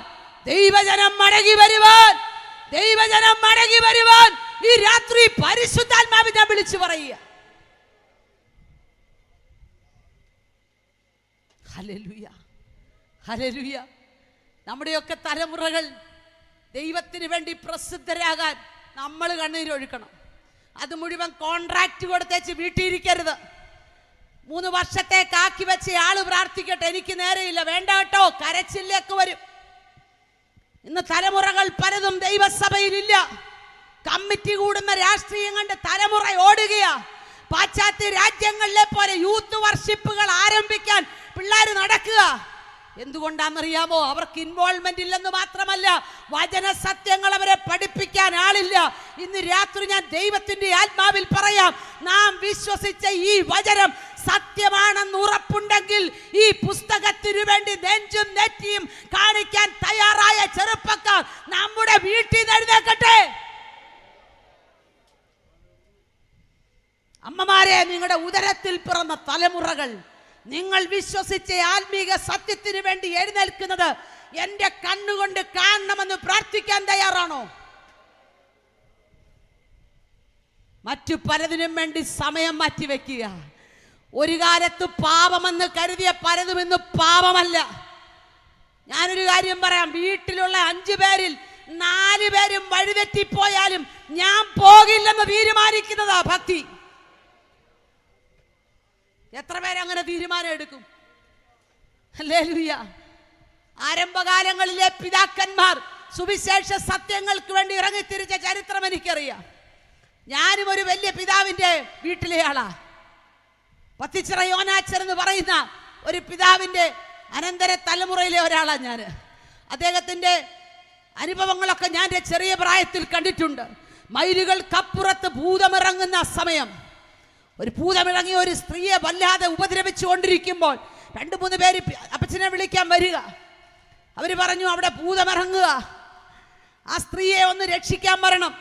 ദൈവജനം മടങ്ങി വരുവാൻ, ദൈവജനം മടങ്ങി വരുവാൻ ഈ രാത്രി പരിശുദ്ധാത്മാവിനെ ഞാൻ വിളിച്ചു പറയുക. Hallelujah, hallelujah. നമ്മുടെയൊക്കെ തലമുറകൾ ദൈവത്തിന് വേണ്ടി പ്രസിദ്ധരാകാൻ നമ്മൾ കണ്ണീരൊഴുക്കണം. അത് മുഴുവൻ കോൺട്രാക്ട് കൊടുത്തേച്ച് വീട്ടിയിരിക്കരുത്. 3 വർഷത്തേക്ക് ആക്കി വെച്ച ആള് പ്രാർത്ഥിക്കട്ടെ, എനിക്ക് നേരെയില്ല, വേണ്ട കേട്ടോ, കരച്ചിലേക്ക് വരും. ഇന്ന് തലമുറകൾ പലതും ദൈവസഭയിലില്ല. കമ്മിറ്റി കൂടുന്ന രാഷ്ട്രീയം കണ്ട് തലമുറ ഓടുകയാ. പാശ്ചാത്യ രാജ്യങ്ങളിലെ പോലെ യൂത്ത് വർഷിപ്പുകൾ ആരംഭിക്കാൻ പിള്ളേർ നടക്കുക. എന്തുകൊണ്ടാണെന്നറിയാമോ? അവർക്ക് ഇൻവോൾവ്മെന്റ് ഇല്ലെന്ന് മാത്രമല്ല, വചന സത്യങ്ങൾ അവരെ പഠിപ്പിക്കാൻ ആളില്ല. ഇന്ന് രാത്രി ഞാൻ ദൈവത്തിന്റെ ആത്മാവിൽ പറയാം, നാം വിശ്വസിച്ച ഈ വചനം സത്യമാണെന്ന് ഉറപ്പുണ്ടെങ്കിൽ ഈ പുസ്തകത്തിനു വേണ്ടി നെഞ്ചും നെറ്റിയും കാണിക്കാൻ തയ്യാറായ ചെറുപ്പക്കാർ നമ്മുടെ വീട്ടിൽ എഴുന്നേൽക്കട്ടെ. അമ്മമാരെ, നിങ്ങളുടെ ഉദരത്തിൽ പിറന്ന തലമുറകൾ നിങ്ങൾ വിശ്വസിച്ച ആത്മീക സത്യത്തിന് വേണ്ടി എഴുന്നേൽക്കുന്നത് എന്റെ കണ്ണുകൊണ്ട് കാണണമെന്ന് പ്രാർത്ഥിക്കാൻ തയ്യാറാണോ? മറ്റു പലതിനും വേണ്ടി സമയം മാറ്റിവെക്കുക. ഒരു കാലത്ത് പാപമെന്ന് കരുതിയ പലതും ഇന്ന് പാപമല്ല. ഞാനൊരു കാര്യം പറയാം, വീട്ടിലുള്ള 5 പേരിൽ 4 പേരും വഴിതെറ്റിപ്പോയാലും ഞാൻ പോകില്ലെന്ന് തീരുമാനിക്കുന്നതാ ഭക്തി. എത്ര പേരങ്ങനെ തീരുമാനം എടുക്കും? ഹല്ലേലൂയ. ആരംഭകാലങ്ങളിലെ പിതാക്കന്മാർ സുവിശേഷ സത്യങ്ങൾക്ക് വേണ്ടി ഇറങ്ങിത്തിരിച്ച ചരിത്രം എനിക്കറിയാം. ഞാനും ഒരു വലിയ പിതാവിന്റെ വീട്ടിലെ ആളാ. പത്തിച്ചിറ യോനാച്ചൻ എന്ന് പറയുന്ന ഒരു പിതാവിന്റെ അനന്തര തലമുറയിലെ ഒരാളാണ് ഞാൻ. അദ്ദേഹത്തിന്റെ അനുഭവങ്ങളൊക്കെ ഞാൻ എൻ്റെ ചെറിയ പ്രായത്തിൽ കണ്ടിട്ടുണ്ട്. മൈലുകൾക്കപ്പുറത്ത് ഭൂതമിറങ്ങുന്ന സമയം, ഒരു ഭൂതമിറങ്ങിയ ഒരു സ്ത്രീയെ വല്ലാതെ ഉപദ്രവിച്ചു കൊണ്ടിരിക്കുമ്പോൾ 2-3 പേര് അപ്പച്ചനെ വിളിക്കാൻ വരിക. അവര് പറഞ്ഞു, അവിടെ ഭൂതമിറങ്ങുക, ആ സ്ത്രീയെ ഒന്ന് രക്ഷിക്കാൻ വരണം.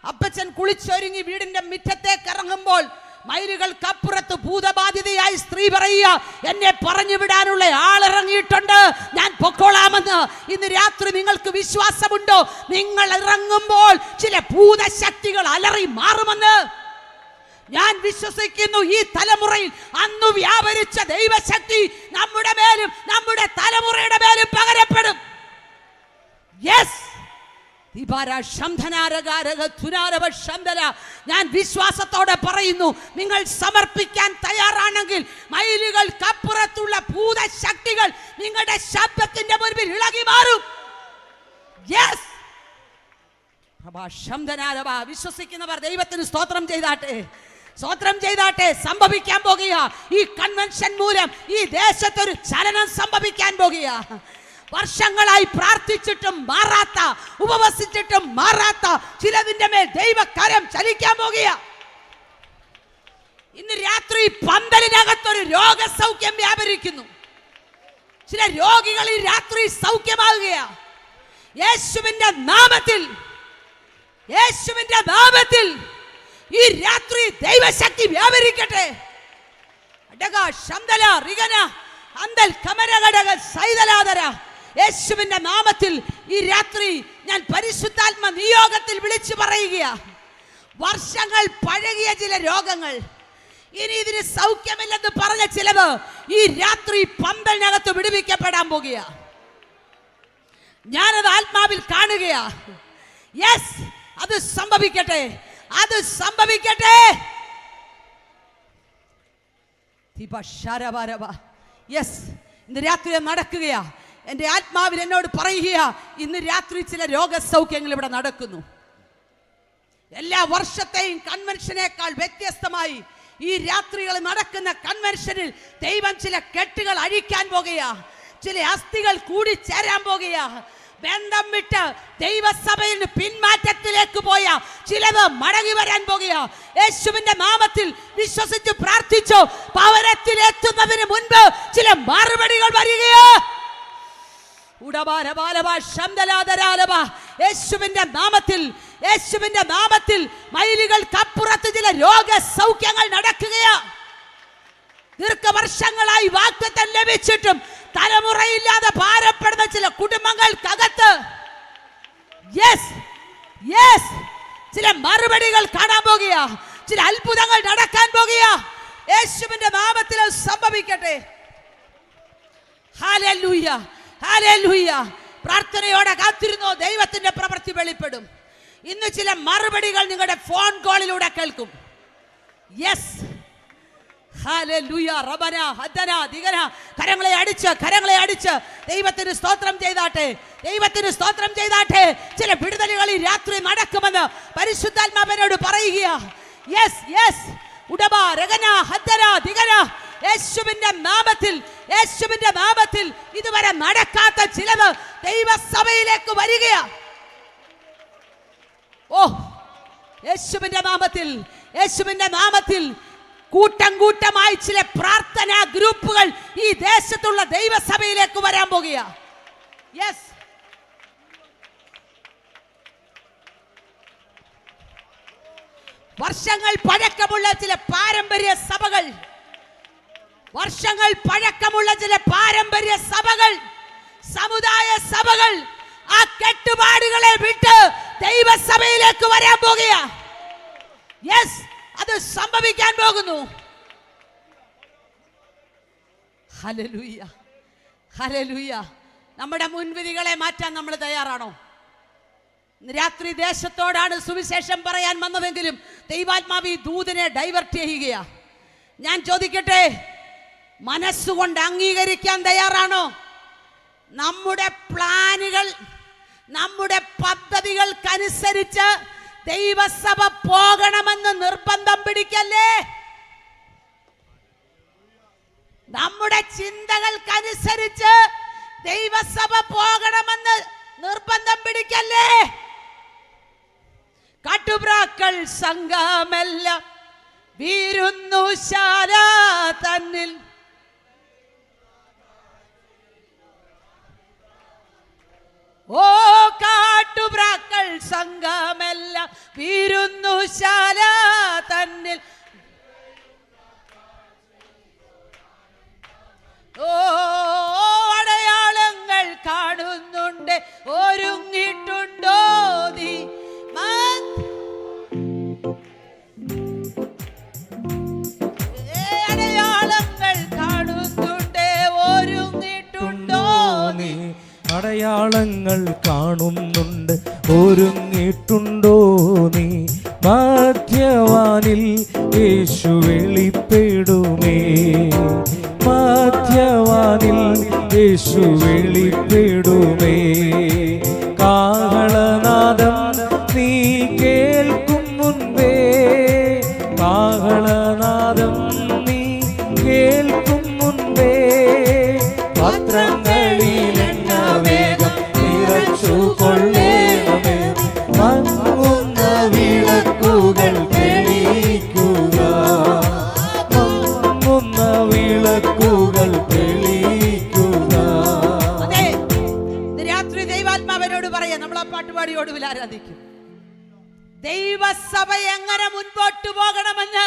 അപ്പച്ചൻ കുളിച്ചൊരുങ്ങി വീടിന്റെ മുറ്റത്തേക്ക് ഇറങ്ങുമ്പോൾ മൈലുകൾക്കപ്പുറത്ത് ഭൂതബാധിതയായി സ്ത്രീ പറയുക, എന്നെ പറഞ്ഞു വിടാനുള്ള ആളിറങ്ങിയിട്ടുണ്ട്, ഞാൻ പൊക്കോളാമെന്ന്. ഇന്ന് രാത്രി നിങ്ങൾക്ക് വിശ്വാസമുണ്ടോ? നിങ്ങൾ ഇറങ്ങുമ്പോൾ ചില ഭൂതശക്തികൾ അലറി മാറുമെന്ന് ഞാൻ വിശ്വസിക്കുന്നു. ഈ തലമുറയിൽ അന്ന് വ്യാപരിച്ച ദൈവശക്തി നമ്മുടെ മേലും നമ്മുടെ തലമുറയുടെ മേലും പകരപ്പെടും. യെസ്, ഞാൻ വിശ്വാസത്തോടെ പറയുന്നു, നിങ്ങൾ സമർപ്പിക്കാൻ തയ്യാറാണെങ്കിൽ മൈലുകൾക്കപ്പുറത്തുള്ള ഭൂതശക്തികൾ നിങ്ങളുടെ ശബ്ദത്തിന്റെ മുൻപിൽ ഇളകി മാറും. യെസ്, വിശ്വസിക്കുന്നവർ ദൈവത്തിന് സ്തോത്രം ചെയ്താട്ടെ, സ്തോത്രം ചെയ്താട്ടെ. സംഭവിക്കാൻ പോകുക, ഈ കൺവെൻഷൻ മൂലം ഈ ദേശത്തൊരു ചലനം സംഭവിക്കാൻ പോകുക. വർഷങ്ങളായി പ്രാർത്ഥിച്ചിട്ടും മാറാത്ത, ഉപവസിച്ചിട്ടും മാറാത്ത ചിലതിന്റെ മേൽ ദൈവകരം ചലിക്കാൻ പോകുക. ഇന്ന് രാത്രി പന്തലിനകത്തൊരു രോഗസൗഖ്യം വ്യാപരിക്കുന്നു. ചില രോഗികൾ ഈ രാത്രി സൗഖ്യമാകുകയാ. യേശുവിന്റെ നാമത്തിൽ, യേശുവിന്റെ നാമത്തിൽ ഈ രാത്രി ദൈവശക്തി വ്യാപരിക്കട്ടെ. യേശുവിന്റെ നാമത്തിൽ ഈ രാത്രി ഞാൻ പരിശുദ്ധാത്മ നിയോഗത്തിൽ വിളിച്ചു പറയുക. വർഷങ്ങൾ പഴകിയ ചില രോഗങ്ങൾ, ഇനി ഇതിന് സൗഖ്യമില്ലെന്ന് പറഞ്ഞ ചിലത് ഈ രാത്രി പന്തലിനകത്ത് വിടുവിക്കപ്പെടാൻ പോകുക. ഞാനത് ആത്മാവിൽ കാണുകയാ. യെസ്, അത് സംഭവിക്കട്ടെ, അത് സംഭവിക്കട്ടെ. യെസ്, ഇന്ന് രാത്രി നടക്കുകയാ. എൻ്റെ ആത്മാവിൽ എന്നോട് പറയുക, ഇന്ന് രാത്രി ചില രോഗസൗഖ്യങ്ങൾ ഇവിടെ നടക്കുന്നു. എല്ലാ വർഷത്തെയും കൺവെൻഷനേക്കാൾ വ്യത്യസ്തമായി ഈ രാത്രികൾ നടക്കുന്ന കൺവെൻഷനിൽ ദൈവം ചില കെട്ടുകൾ അഴിക്കാൻ പോകുക. ചില അസ്ഥികൾ കൂടി ചേരാൻ പോകുക. ബന്ധം വിട്ട് ദൈവസഭയിൽ പിന്മാറ്റത്തിലേക്ക് പോയ ചിലത് മടങ്ങി വരാൻ പോകുക. യേശുവിന്റെ നാമത്തിൽ വിശ്വസിച്ച് പ്രാർത്ഥിച്ചു. ഭവനത്തിലെത്തുന്നതിന് മുൻപ് ചില മറുപടികൾ വരികയാ. യേശുവിന്റെ നാമത്തിൽ മൈലുകൾക്കപ്പുറത്ത് ചില രോഗസൗഖ്യങ്ങൾ നടക്കുകയാ. ദീർഘവർഷങ്ങളായി വാഗ്ദത്തം ലഭിച്ചിട്ടും തലമുറയില്ലാതെ ഭാരപ്പെടുന്ന ചില കുടുംബങ്ങൾക്കകത്ത് ചില മറുപടികൾ കാണാൻ പോകുക. ചില അത്ഭുതങ്ങൾ നടക്കാൻ പോകുക. യേശുവിന്റെ നാമത്തിൽ സംഭവിക്കട്ടെ. Hallelujah, hallelujah. പ്രാർത്ഥനയോടെ കാത്തിരുന്നോ, ദൈവത്തിന്റെ പ്രവൃത്തി വെളിപ്പെടും. ഇന്ന് ചില മറുപടികൾ നിങ്ങളുടെ ഫോൺ കോളിലൂടെ കേൾക്കും. Yes, hallelujah. റബന ഹദന ദിഗന. കരങ്ങളെ അടിച്ച് ദൈവത്തിന് സ്തോത്രം ചെയ്താട്ടെ, ദൈവത്തിന് സ്തോത്രം ചെയ്താട്ടെ. ചില വിടുതലുകൾ ഈ രാത്രി നടക്കുമെന്ന് പരിശുദ്ധാത്മാവിനോട് പറയുക. Yes yes. ഉടബ രഗന ഹദന ദിഗന. യേശുവിന്റെ നാമത്തിൽ ഇതുവരെ നടക്കാത്ത ചിലത് ദൈവസഭയിലേക്ക് വരികയാ. ഓ, യേശുവിന്റെ നാമത്തിൽ കൂട്ടമായി ചില പ്രാർത്ഥനാ ഗ്രൂപ്പുകൾ ഈ ദേശത്തുള്ള ദൈവസഭയിലേക്ക് വരാൻ പോകുക. യെസ്, വർഷങ്ങൾ പഴക്കമുള്ള ചില പാരമ്പര്യ സഭകൾ, സമുദായ സഭകൾ ആ കെട്ടുപാടുകളെ വിട്ട് ദൈവസഭയിലേക്ക് വരാൻ പോകുക. യെസ്, അത് സംഭവിക്കാൻ പോകുന്നു. Hallelujah, hallelujah. നമ്മുടെ മുൻവിധികളെ മാറ്റാൻ നമ്മൾ തയ്യാറാണോ? രാത്രി ദേശത്തോടാണ് സുവിശേഷം പറയാൻ വന്നതെങ്കിലും ദൈവാത്മാവ് ഈ ദൂതനെ ഡൈവേർട്ട് ചെയ്യുകയാ. ഞാൻ ചോദിക്കട്ടെ, മനസ്സുകൊണ്ട് അംഗീകരിക്കാൻ തയ്യാറാണോ? നമ്മുടെ പ്ലാനുകൾ, നമ്മുടെ പദ്ധതികൾക്കനുസരിച്ച് ദൈവസഭ പോകണമെന്ന് നിർബന്ധം പിടിക്കല്ലേ. നമ്മുടെ ചിന്തകൾക്കനുസരിച്ച് ദൈവസഭ പോകണമെന്ന് നിർബന്ധം പിടിക്കല്ലേ. കാട്ടുപ്രാക്കൾ സംഘമെല്ലാം വീരുന്നുശാല തന്നിൽ. ഓ, കാട്ടുപ്രാക്കൾ സംഘമെല്ലാം വീരുന്നുശാല തന്നിൽ. ഓ, അടയാളങ്ങൾ കാണുന്നുണ്ട്, ഒരുങ്ങിയിട്ടുണ്ടോ നീ? അടയാളങ്ങൾ കാണുന്നുണ്ട്, ഒരുങ്ങിയിട്ടുണ്ടോ നീ? അടയാളങ്ങൾ കാണുന്നുണ്ട്, ഒരുങ്ങിയിട്ടുണ്ടോ നീ? മധ്യവാനിൽ യേശു വെളിപ്പെടുമേ, മധ്യവാനിൽ യേശു വെളിപ്പെടുമേ. കാഹളനാദം നീ കേൾക്കും മുൻപേ, കാഹളനാദം നീ കേൾക്കും മുൻപേ, പത്രങ്ങളിൽ വേഗം നിറച്ചു കൊള്ളേണമേ. മങ്ങുന്ന വിളക്കുകൾ തെളിയിക്കുക, മങ്ങുന്ന വിളക്കുകൾ തെളിയിക്കുക. രാത്രി ദൈവാത്മാവനോട് പറയാം, നമ്മൾ ആ പാട്ടുപാടിയോടുവിൽ ആരാധിക്കും. ദൈവസഭ എങ്ങനെ മുൻപോട്ട് പോകണമെന്ന്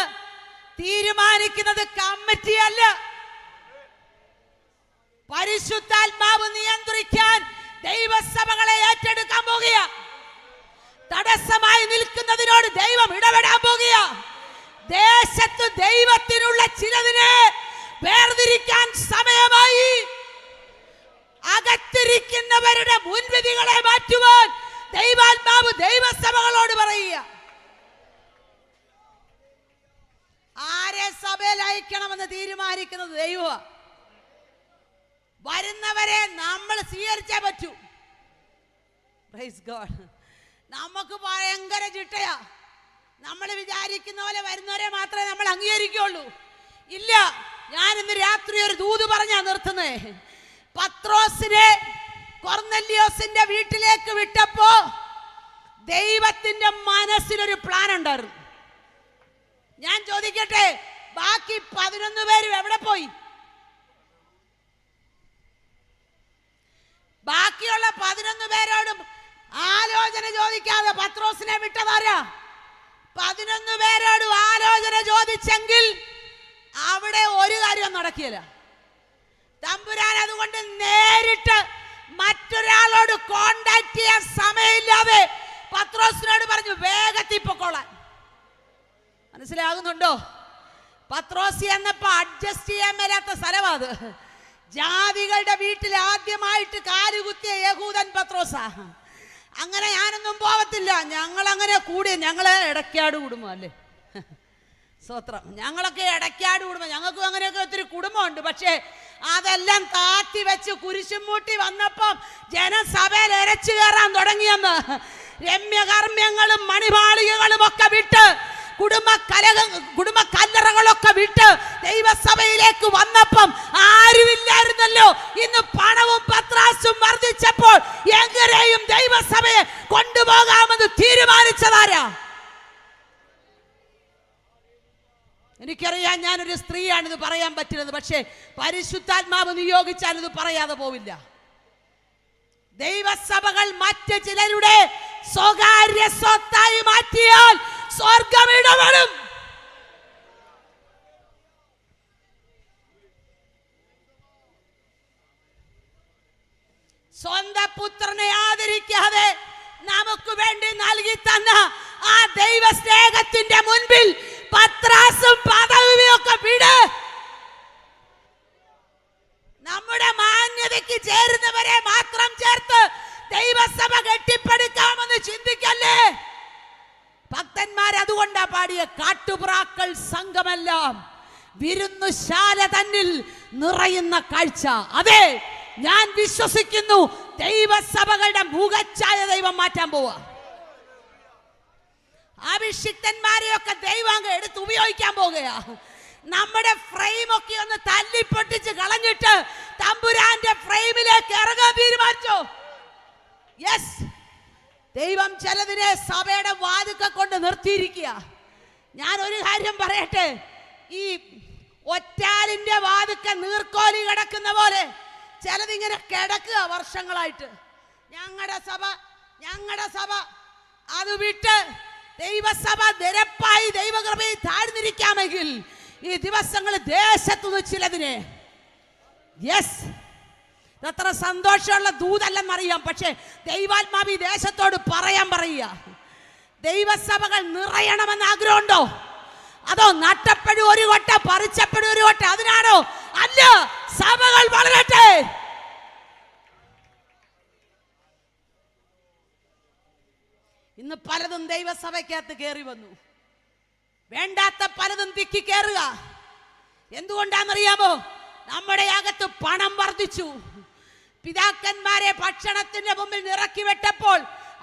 തീരുമാനിക്കുന്നത് കമ്മിറ്റിയല്ല. പരിശുദ്ധാത്മാവ് നിയന്ത്രിക്കാൻ ദൈവസഭകളെ ഏറ്റെടുക്കാൻ പോകുക. തടസ്സമായി നിൽക്കുന്നതിനോട് ദൈവം ഇടപെടാൻ പോകുക. ദേശത്ത് ദൈവത്തിനുള്ള ചിലതിനെ വേർതിരിക്കാൻ സമയമായി. അകത്തിരിക്കുന്നവരുടെ മുൻവിധികളെ മാറ്റുവാൻ ദൈവാത്മാവ് ദൈവസഭകളോട് പറയുക. ആരെ സഭയിൽ അയക്കണമെന്ന് തീരുമാനിക്കുന്നത് ദൈവമാണ്. വരുന്നവരെ നമ്മൾ സ്വീകരിച്ചേ പറ്റൂ. Praise God. നമുക്ക് ഭയങ്കര ചിട്ടയാ. നമ്മൾ വിചാരിക്കുന്ന പോലെ വരുന്നവരെ മാത്രമേ നമ്മൾ അംഗീകരിക്കുള്ളൂ. ഇല്ല, ഞാൻ ഇന്ന് രാത്രി ഒരു ദൂത് പറഞ്ഞാ നിർത്തുന്നേ. പത്രോസിനെ കൊർന്നല്യോസിന്റെ വീട്ടിലേക്ക് വിട്ടപ്പോ ദൈവത്തിന്റെ മനസ്സിലൊരു പ്ലാൻ ഉണ്ടായിരുന്നു. ഞാൻ ചോദിക്കട്ടെ, ബാക്കി 11 പേരും എവിടെ പോയി? ബാക്കിയുള്ള 11 പേരോടും ആലോചന ചോദിക്കാതെ പത്രോസിനെ വിട്ടതാരാ? 11 പേരോടും ആലോചന ചോദിച്ചെങ്കിൽ അവിടെ ഒരു കാര്യം നടക്കില്ല. തമ്പുരാൻ അതുകൊണ്ട് നേരിട്ട് മറ്റൊരാളോട് കോണ്ടാക്ട് ചെയ്യാൻ സമയമില്ലാതെ പത്രോസിനോട് പറഞ്ഞു വേഗത്തിൽ പൊക്കോളാൻ. മനസ്സിലാകുന്നുണ്ടോ? പത്രോസ് എന്നപ്പോ അഡ്ജസ്റ്റ് ചെയ്യാൻ മേലാത്ത സ്ഥലമാ അത്. ജാതികളുടെ വീട്ടിൽ ആദ്യമായിട്ട് കാലുകുത്തിയ യഹൂദൻ പത്രോസാ. അങ്ങനെ ഞാനൊന്നും പോവത്തില്ല, ഞങ്ങൾ അങ്ങനെ കൂടി, ഞങ്ങള് ഇടയ്ക്കാട് കുടുംബം അല്ലേ, സ്വത്രം, ഞങ്ങളൊക്കെ ഇടയ്ക്കാട് കുടുംബം, ഞങ്ങൾക്കും അങ്ങനെയൊക്കെ ഒത്തിരി കുടുംബമുണ്ട്. പക്ഷേ അതെല്ലാം താത്തി വെച്ച് കുരിശും മൂട്ടി വന്നപ്പം ജനസഭയിൽ ഇരച്ചു കയറാൻ തുടങ്ങിയെന്ന്. രമ്യകർമ്മ്യങ്ങളും മണിമാളികകളും ഒക്കെ വിട്ട് കുടുംബ കല്ലറകളൊക്കെ വിട്ട് ദൈവസഭയിലേക്ക് വന്നപ്പം ആരുമില്ലായിരുന്നല്ലോ. ഇന്ന് പണവും പത്രാസും വർദ്ധിച്ചപ്പോൾ എങ്ങനെയും ദൈവസഭയെ കൊണ്ടുപോകാമെന്ന് തീരുമാനിച്ചതാരാ? എനിക്കറിയാം, ഞാനൊരു സ്ത്രീയാണിത് പറയാൻ പറ്റുന്നത്. പക്ഷേ പരിശുദ്ധാത്മാവ് നിയോഗിച്ചാൽ ഇത് പറയാതെ പോവില്ല. ദൈവസഭകൾ മറ്റ് ചിലരുടെ സ്വകാര്യ സ്വത്തായി മാറ്റിയാൽ സ്വർഗം ഇടപെടും. സ്വന്തം പുത്രനെ ആദരിക്കാതെ നമുക്ക് വേണ്ടി നൽകി തന്ന ആ ദൈവ സ്നേഹത്തിന്റെ മുൻപിൽ പത്രാസും പദവിയും ഒക്കെ വിട്. നമ്മുടെ മാന്യതയ്ക്ക് ചേരുന്നവരെ മാത്രം ചേർത്ത് ദൈവസഭ കെട്ടിപ്പടുക്കാമെന്ന് ചിന്തിക്കല്ലേ. ഭക്തന്മാർ അതുകൊണ്ടാ പാടിയ കാട്ടുപ്രാക്കൾ സംഘമെല്ലാം വിരുന്നുശാല തന്നിൽ നിറയുന്ന കാഴ്ച. അതെ, ഞാൻ വിശ്വസിക്കുന്നു ദൈവസഭകളുടെ മുഖച്ഛായ ദൈവം മാറ്റാൻ പോവാ. അഭിഷിക്തന്മാരെയൊക്കെ ദൈവം അങ്ങ് എടുത്ത് ഉപയോഗിക്കാൻ പോകുകയാ. നമ്മുടെ ഫ്രെയിം ഒക്കെ ഒന്ന് തല്ലിപ്പൊട്ടിച്ച് കളഞ്ഞിട്ട് തമ്പുരാന്റെ ഫ്രെയിമിലേക്ക് ഇറങ്ങാൻ തീരുമാനിച്ചോ? യെസ്, ദൈവം ചിലതിനെ സഭയുടെ വാതുക്ക കൊണ്ട് നിർത്തിയിരിക്കുക. ഞാൻ ഒരു കാര്യം പറയട്ടെ, ഈ ഒറ്റാലിന്റെ വാതുക്ക നീർക്കോലി കിടക്കുന്ന പോലെ ചിലതിങ്ങനെ കിടക്കുക വർഷങ്ങളായിട്ട്. ഞങ്ങളുടെ സഭ അത് വിട്ട് ദൈവസഭ നിരപ്പായി ദൈവകൃപയിൽ താഴ്ന്നിരിക്കാമെങ്കിൽ ഈ ദിവസങ്ങളിൽ ദേശത്തുനിന്ന് ചിലതിനെ, യെസ്, അത്ര സന്തോഷമുള്ള ദൂതല്ലെന്നറിയാം, പക്ഷെ ദൈവാത്മാവി ദേശത്തോട് പറയാൻ പറയുക, ദൈവസഭകൾ നിറയണമെന്ന് ആഗ്രഹമുണ്ടോ? അതോ നട്ടപ്പെടും ഒരു കൊട്ട പറിച്ചപ്പെടും ഒരു കൊട്ട അതിനാണോ? അല്ല, സഭകൾ വളരട്ടെ. ഇന്ന് പലതും ദൈവസഭയ്ക്കകത്ത് കയറി വന്നു. വേണ്ടാത്ത പലതും തിക്കി കയറുക. എന്തുകൊണ്ടാണെന്നറിയാമോ? നമ്മുടെ അകത്ത് പണം വർദ്ധിച്ചു. പിതാക്കന്മാരെ ഭക്ഷണത്തിന്റെ മുമ്പിൽ നിറക്കി വെട്ടപ്പോൾ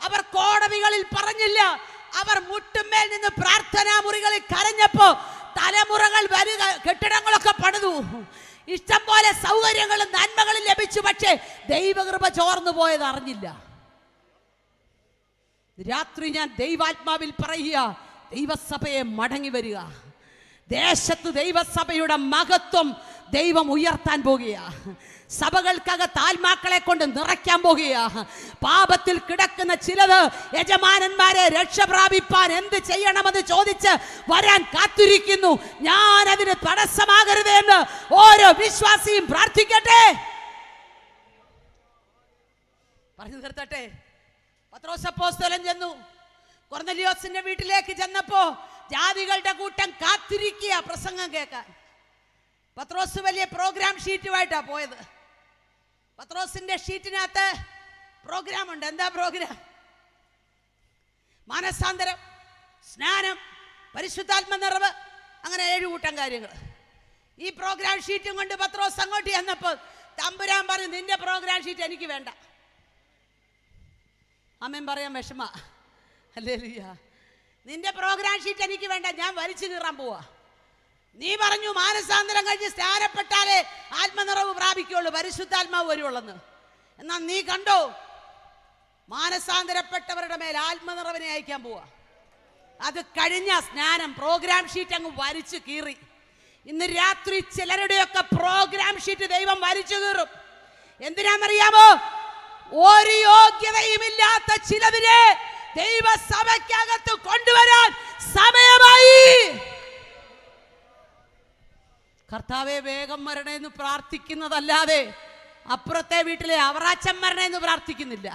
അവർ കോടതികളിൽ പറഞ്ഞില്ല. അവർ മുട്ടുമേൽ നിന്ന് പ്രാർത്ഥനാ മുറികളിൽ കരഞ്ഞപ്പോ തലമുറകൾ വരിക, കെട്ടിടങ്ങളൊക്കെ പണിതു, ഇഷ്ടം പോലെ സൗകര്യങ്ങളും നന്മകളും ലഭിച്ചു. പക്ഷേ ദൈവകൃപ ചോർന്നു പോയത് അറിഞ്ഞില്ല. രാത്രി ഞാൻ ദൈവാത്മാവിൽ പറയുക, ദൈവസഭയെ മടങ്ങി വരിക. ദേശത്ത് ദൈവസഭയുടെ മഹത്വം ദൈവം ഉയർത്താൻ പോകുക. സഭകൾക്കകത്ത് ആത്മാക്കളെ കൊണ്ട് നിറയ്ക്കാൻ പോകുക. പാപത്തിൽ കിടക്കുന്ന ചിലത് യജമാനന്മാരെ രക്ഷ പ്രാപിപ്പാൻ എന്ത് ചെയ്യണമെന്ന് ചോദിച്ച് വരാൻ കാത്തിരിക്കുന്നു. ഞാൻ അതിന് തടസ്സമാകരുത് എന്ന് ഓരോ വിശ്വാസിയും പ്രാർത്ഥിക്കട്ടെ. പറഞ്ഞു തീർത്തട്ടെ. പത്രോസ് അപ്പോസ്തലൻ ചെന്നു. കൊർന്നല്യോസിന്റെ വീട്ടിലേക്ക് ചെന്നപ്പോ ജാതികളുടെ കൂട്ടം കാത്തിരിക്കുക പ്രസംഗം കേൾക്കാൻ. പത്രോസ് വലിയ പ്രോഗ്രാം ഷീറ്റുമായിട്ടാ പോയത്. പത്രോസിന്റെ ഷീറ്റിനകത്ത് പ്രോഗ്രാം ഉണ്ട്. എന്താ പ്രോഗ്രാം? മാനസാന്തരം, സ്നാനം, പരിശുദ്ധാത്മ നിറവ്, അങ്ങനെ 7 കൂട്ടം കാര്യങ്ങൾ. ഈ പ്രോഗ്രാം ഷീറ്റും കൊണ്ട് പത്രോസ് അങ്ങോട്ട് ചെന്നപ്പോൾ തമ്പുരാൻ പറഞ്ഞു, നിന്റെ പ്രോഗ്രാം ഷീറ്റ് എനിക്ക് വേണ്ട. അമ്മയും പറയാൻ വിഷമ. ഹല്ലേലൂയ. നിന്റെ പ്രോഗ്രാം ഷീറ്റ് എനിക്ക് വേണ്ട, ഞാൻ വലിച്ചു കീറാൻ പോവാ. നീ പറഞ്ഞു മാനസാന്തരം കഴിഞ്ഞ് സ്നാനപ്പെട്ടാലേ ആത്മനിറവ് പ്രാപിക്കുള്ളൂ, പരിശുദ്ധാത്മാവ് വരുവുള്ളെന്ന്. എന്നാൽ നീ കണ്ടോ, മാനസാന്തരപ്പെട്ടവരുടെ മേൽ ആത്മനിറവിനെ അയക്കാൻ പോവാ. അത് കഴിഞ്ഞ സ്നാനം പ്രോഗ്രാം ഷീറ്റ് അങ്ങ് വലിച്ചു കീറി. ഇന്ന് രാത്രി ചിലരുടെയൊക്കെ പ്രോഗ്രാം ഷീറ്റ് ദൈവം വലിച്ചു കീറും. എന്തിനാണെന്നറിയാമോ? ഒരു യോഗ്യതയുമില്ലാത്ത ചിലതിനെ ദൈവസഭയ്ക്കകത്ത് കൊണ്ടുവരാൻ സമയമായി. കർത്താവെ വേഗം മരണേന്ന് പ്രാർത്ഥിക്കുന്നതല്ലാതെ അപ്പുറത്തെ വീട്ടിലെ അവറാച്ചൻ മരണേന്ന് പ്രാർത്ഥിക്കുന്നില്ല.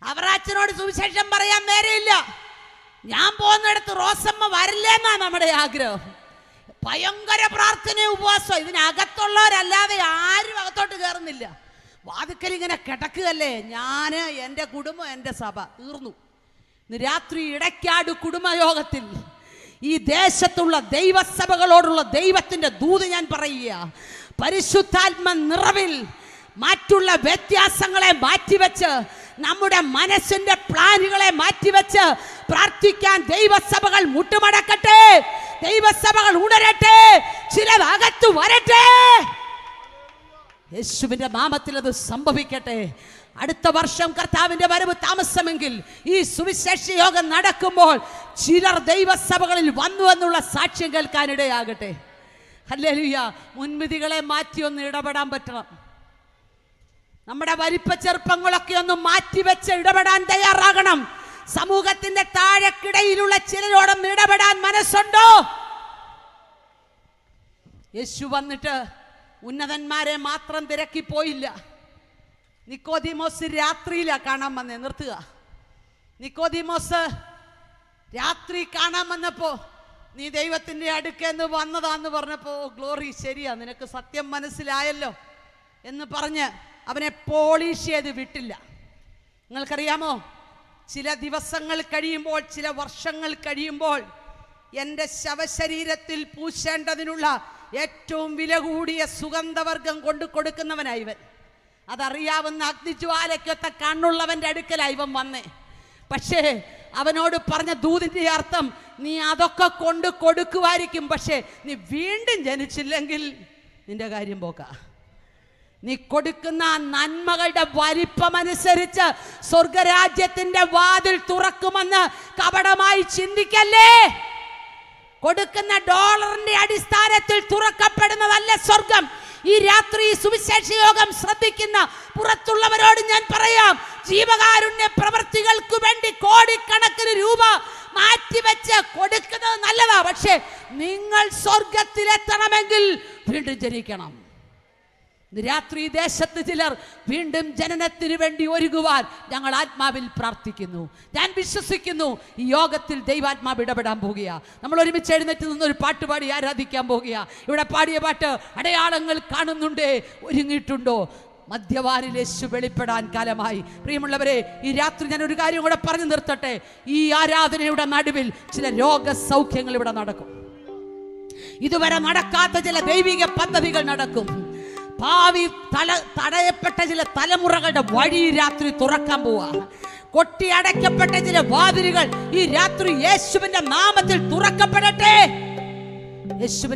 അവറാച്ചനോട് സുവിശേഷം പറയാൻ നേരെയില്ല. ഞാൻ പോകുന്നിടത്ത് റോസമ്മ വരില്ലെന്നാ നമ്മുടെ ആഗ്രഹം. ഭയങ്കര പ്രാർത്ഥനയും ഉപവാസം. ഇതിനകത്തുള്ളവരല്ലാതെ ആരും അകത്തോട്ട് കയറുന്നില്ല. വാതുക്കൽ ഇങ്ങനെ കിടക്കുകയല്ലേ. ഞാൻ, എൻ്റെ കുടുംബം, എൻ്റെ സഭ, തീർന്നു. ഇന്ന് രാത്രി ഇടയ്ക്കാട് കുടുംബയോഗത്തിൽ ഈ ദേശത്തുള്ള ദൈവസഭകളോടുള്ള ദൈവത്തിന്റെ ദൂത് ഞാൻ പറയുക. പരിശുദ്ധാത്മ നിറവിൽ മറ്റുള്ള വ്യത്യാസങ്ങളെ മാറ്റിവെച്ച്, നമ്മുടെ മനസ്സിന്റെ പ്ലാനുകളെ മാറ്റിവെച്ച് പ്രാർത്ഥിക്കാൻ ദൈവസഭകൾ മുട്ടുമടക്കട്ടെ. ദൈവസഭകൾ ഉണരട്ടെ. ചിലത് അകത്തു വരട്ടെ. യേശുവിന്റെ നാമത്തിൽ അത് സംഭവിക്കട്ടെ. അടുത്ത വർഷം കർത്താവിന്റെ വരവ് താമസമെങ്കിൽ ഈ സുവിശേഷ യോഗം നടക്കുമ്പോൾ ചിലർ ദൈവസഭകളിൽ വന്നു എന്നുള്ള സാക്ഷ്യം കേൾക്കാനിടയാകട്ടെ. ഹല്ലേലൂയ. മുൻവിധികളെ മാറ്റി ഒന്ന് ഇടപെടാൻ പറ്റണം. നമ്മുടെ വലിപ്പ ചെറുപ്പങ്ങളൊക്കെ ഒന്ന് മാറ്റിവെച്ച് ഇടപെടാൻ തയ്യാറാകണം. സമൂഹത്തിന്റെ താഴെക്കിടയിലുള്ള ചിലരോടും ഇടപെടാൻ മനസ്സുണ്ടോ? യേശു വന്നിട്ട് ഉന്നതന്മാരെ മാത്രം തിരക്കി പോയില്ല. നിക്കോദീമോസ് രാത്രിയിലാ കാണാൻ വന്നേ. നിർത്തുക. നിക്കോദീമോസ് രാത്രി കാണാൻ വന്നപ്പോ നീ ദൈവത്തിന്റെ അടുക്കെന്ന് വന്നതാന്ന് പറഞ്ഞപ്പോ, ഗ്ലോറി, ശരിയാ, നിനക്ക് സത്യം മനസ്സിലായല്ലോ എന്ന് പറഞ്ഞ് അവനെ പോളിഷ് ചെയ്ത് വിട്ടില്ല. നിങ്ങൾക്കറിയാമോ, ചില ദിവസങ്ങൾ കഴിയുമ്പോൾ, ചില വർഷങ്ങൾ കഴിയുമ്പോൾ എൻ്റെ ശവശരീരത്തിൽ പൂശേണ്ടതിനുള്ള ഏറ്റവും വില കൂടിയ സുഗന്ധവർഗം കൊണ്ടു കൊടുക്കുന്നവനായി ഇവൻ. അതറിയാവുന്ന അഗ്നിജ്വാലയ്ക്കൊത്ത കണ്ണുള്ളവൻ്റെ അടുക്കലായി ഇവൻ വന്നേ. പക്ഷേ അവനോട് പറഞ്ഞ ദൂതിൻ്റെ അർത്ഥം, നീ അതൊക്കെ കൊണ്ട് കൊടുക്കുമായിരിക്കും, പക്ഷേ നീ വീണ്ടും ജനിച്ചില്ലെങ്കിൽ നിന്റെ കാര്യം പോക്കാ. നീ കൊടുക്കുന്ന നന്മകളുടെ വലിപ്പമനുസരിച്ച് സ്വർഗരാജ്യത്തിന്റെ വാതിൽ തുറക്കുമെന്ന് കപടമായി ചിന്തിക്കല്ലേ. കൊടുക്കുന്ന ഡോളറിന്റെ അടിസ്ഥാനത്തിൽ തുറക്കപ്പെടുന്നതല്ല സ്വർഗം. ഈ രാത്രി സുവിശേഷ യോഗം ശ്രദ്ധിക്കുന്ന പുറത്തുള്ളവരോട് ഞാൻ പറയാം, ജീവകാരുണ്യ പ്രവൃത്തികൾക്ക് വേണ്ടി കോടിക്കണക്കിന് രൂപ മാറ്റിവെച്ച് കൊടുക്കുന്നത് നല്ലതാ. പക്ഷേ നിങ്ങൾ സ്വർഗത്തിലെത്തണമെങ്കിൽ വീണ്ടും ജനിക്കണം. രാത്രി ദേശത്ത് ചിലർ വീണ്ടും ജനനത്തിന് വേണ്ടി ഒരുങ്ങുവാൻ ഞങ്ങൾ ആത്മാവിൽ പ്രാർത്ഥിക്കുന്നു. ഞാൻ വിശ്വസിക്കുന്നു ഈ യോഗത്തിൽ ദൈവാത്മാവ് ഇടപെടാൻ പോകുക. നമ്മൾ ഒരുമിച്ച് എഴുന്നേറ്റ് നിന്നൊരു പാട്ട് പാടി ആരാധിക്കാൻ പോകുക. ഇവിടെ പാടിയ പാട്ട് അടയാളങ്ങൾ കാണുന്നുണ്ടേ, ഒരുങ്ങിയിട്ടുണ്ടോ? മധ്യവാനിൽ യേശു വെളിപ്പെടാൻ കാലമായി. പ്രിയമുള്ളവരെ, ഈ രാത്രി ഞാൻ ഒരു കാര്യം കൂടെ പറഞ്ഞു നിർത്തട്ടെ. ഈ ആരാധനയുടെ നടുവിൽ ചില രോഗസൗഖ്യങ്ങൾ ഇവിടെ നടക്കും. ഇതുവരെ നടക്കാത്ത ചില ദൈവിക പദ്ധതികൾ നടക്കും. ഭാവി തടയപ്പെട്ട ചില തലമുറകളുടെ വഴി രാത്രി തുറക്കാൻ പോവാ. കൊട്ടി അടയ്ക്കപ്പെട്ട ചില വാതിലുകൾ ഈ രാത്രി യേശുവിന്റെ നാമത്തിൽ തുറക്കപ്പെടട്ടെ. യേശുവിന്റെ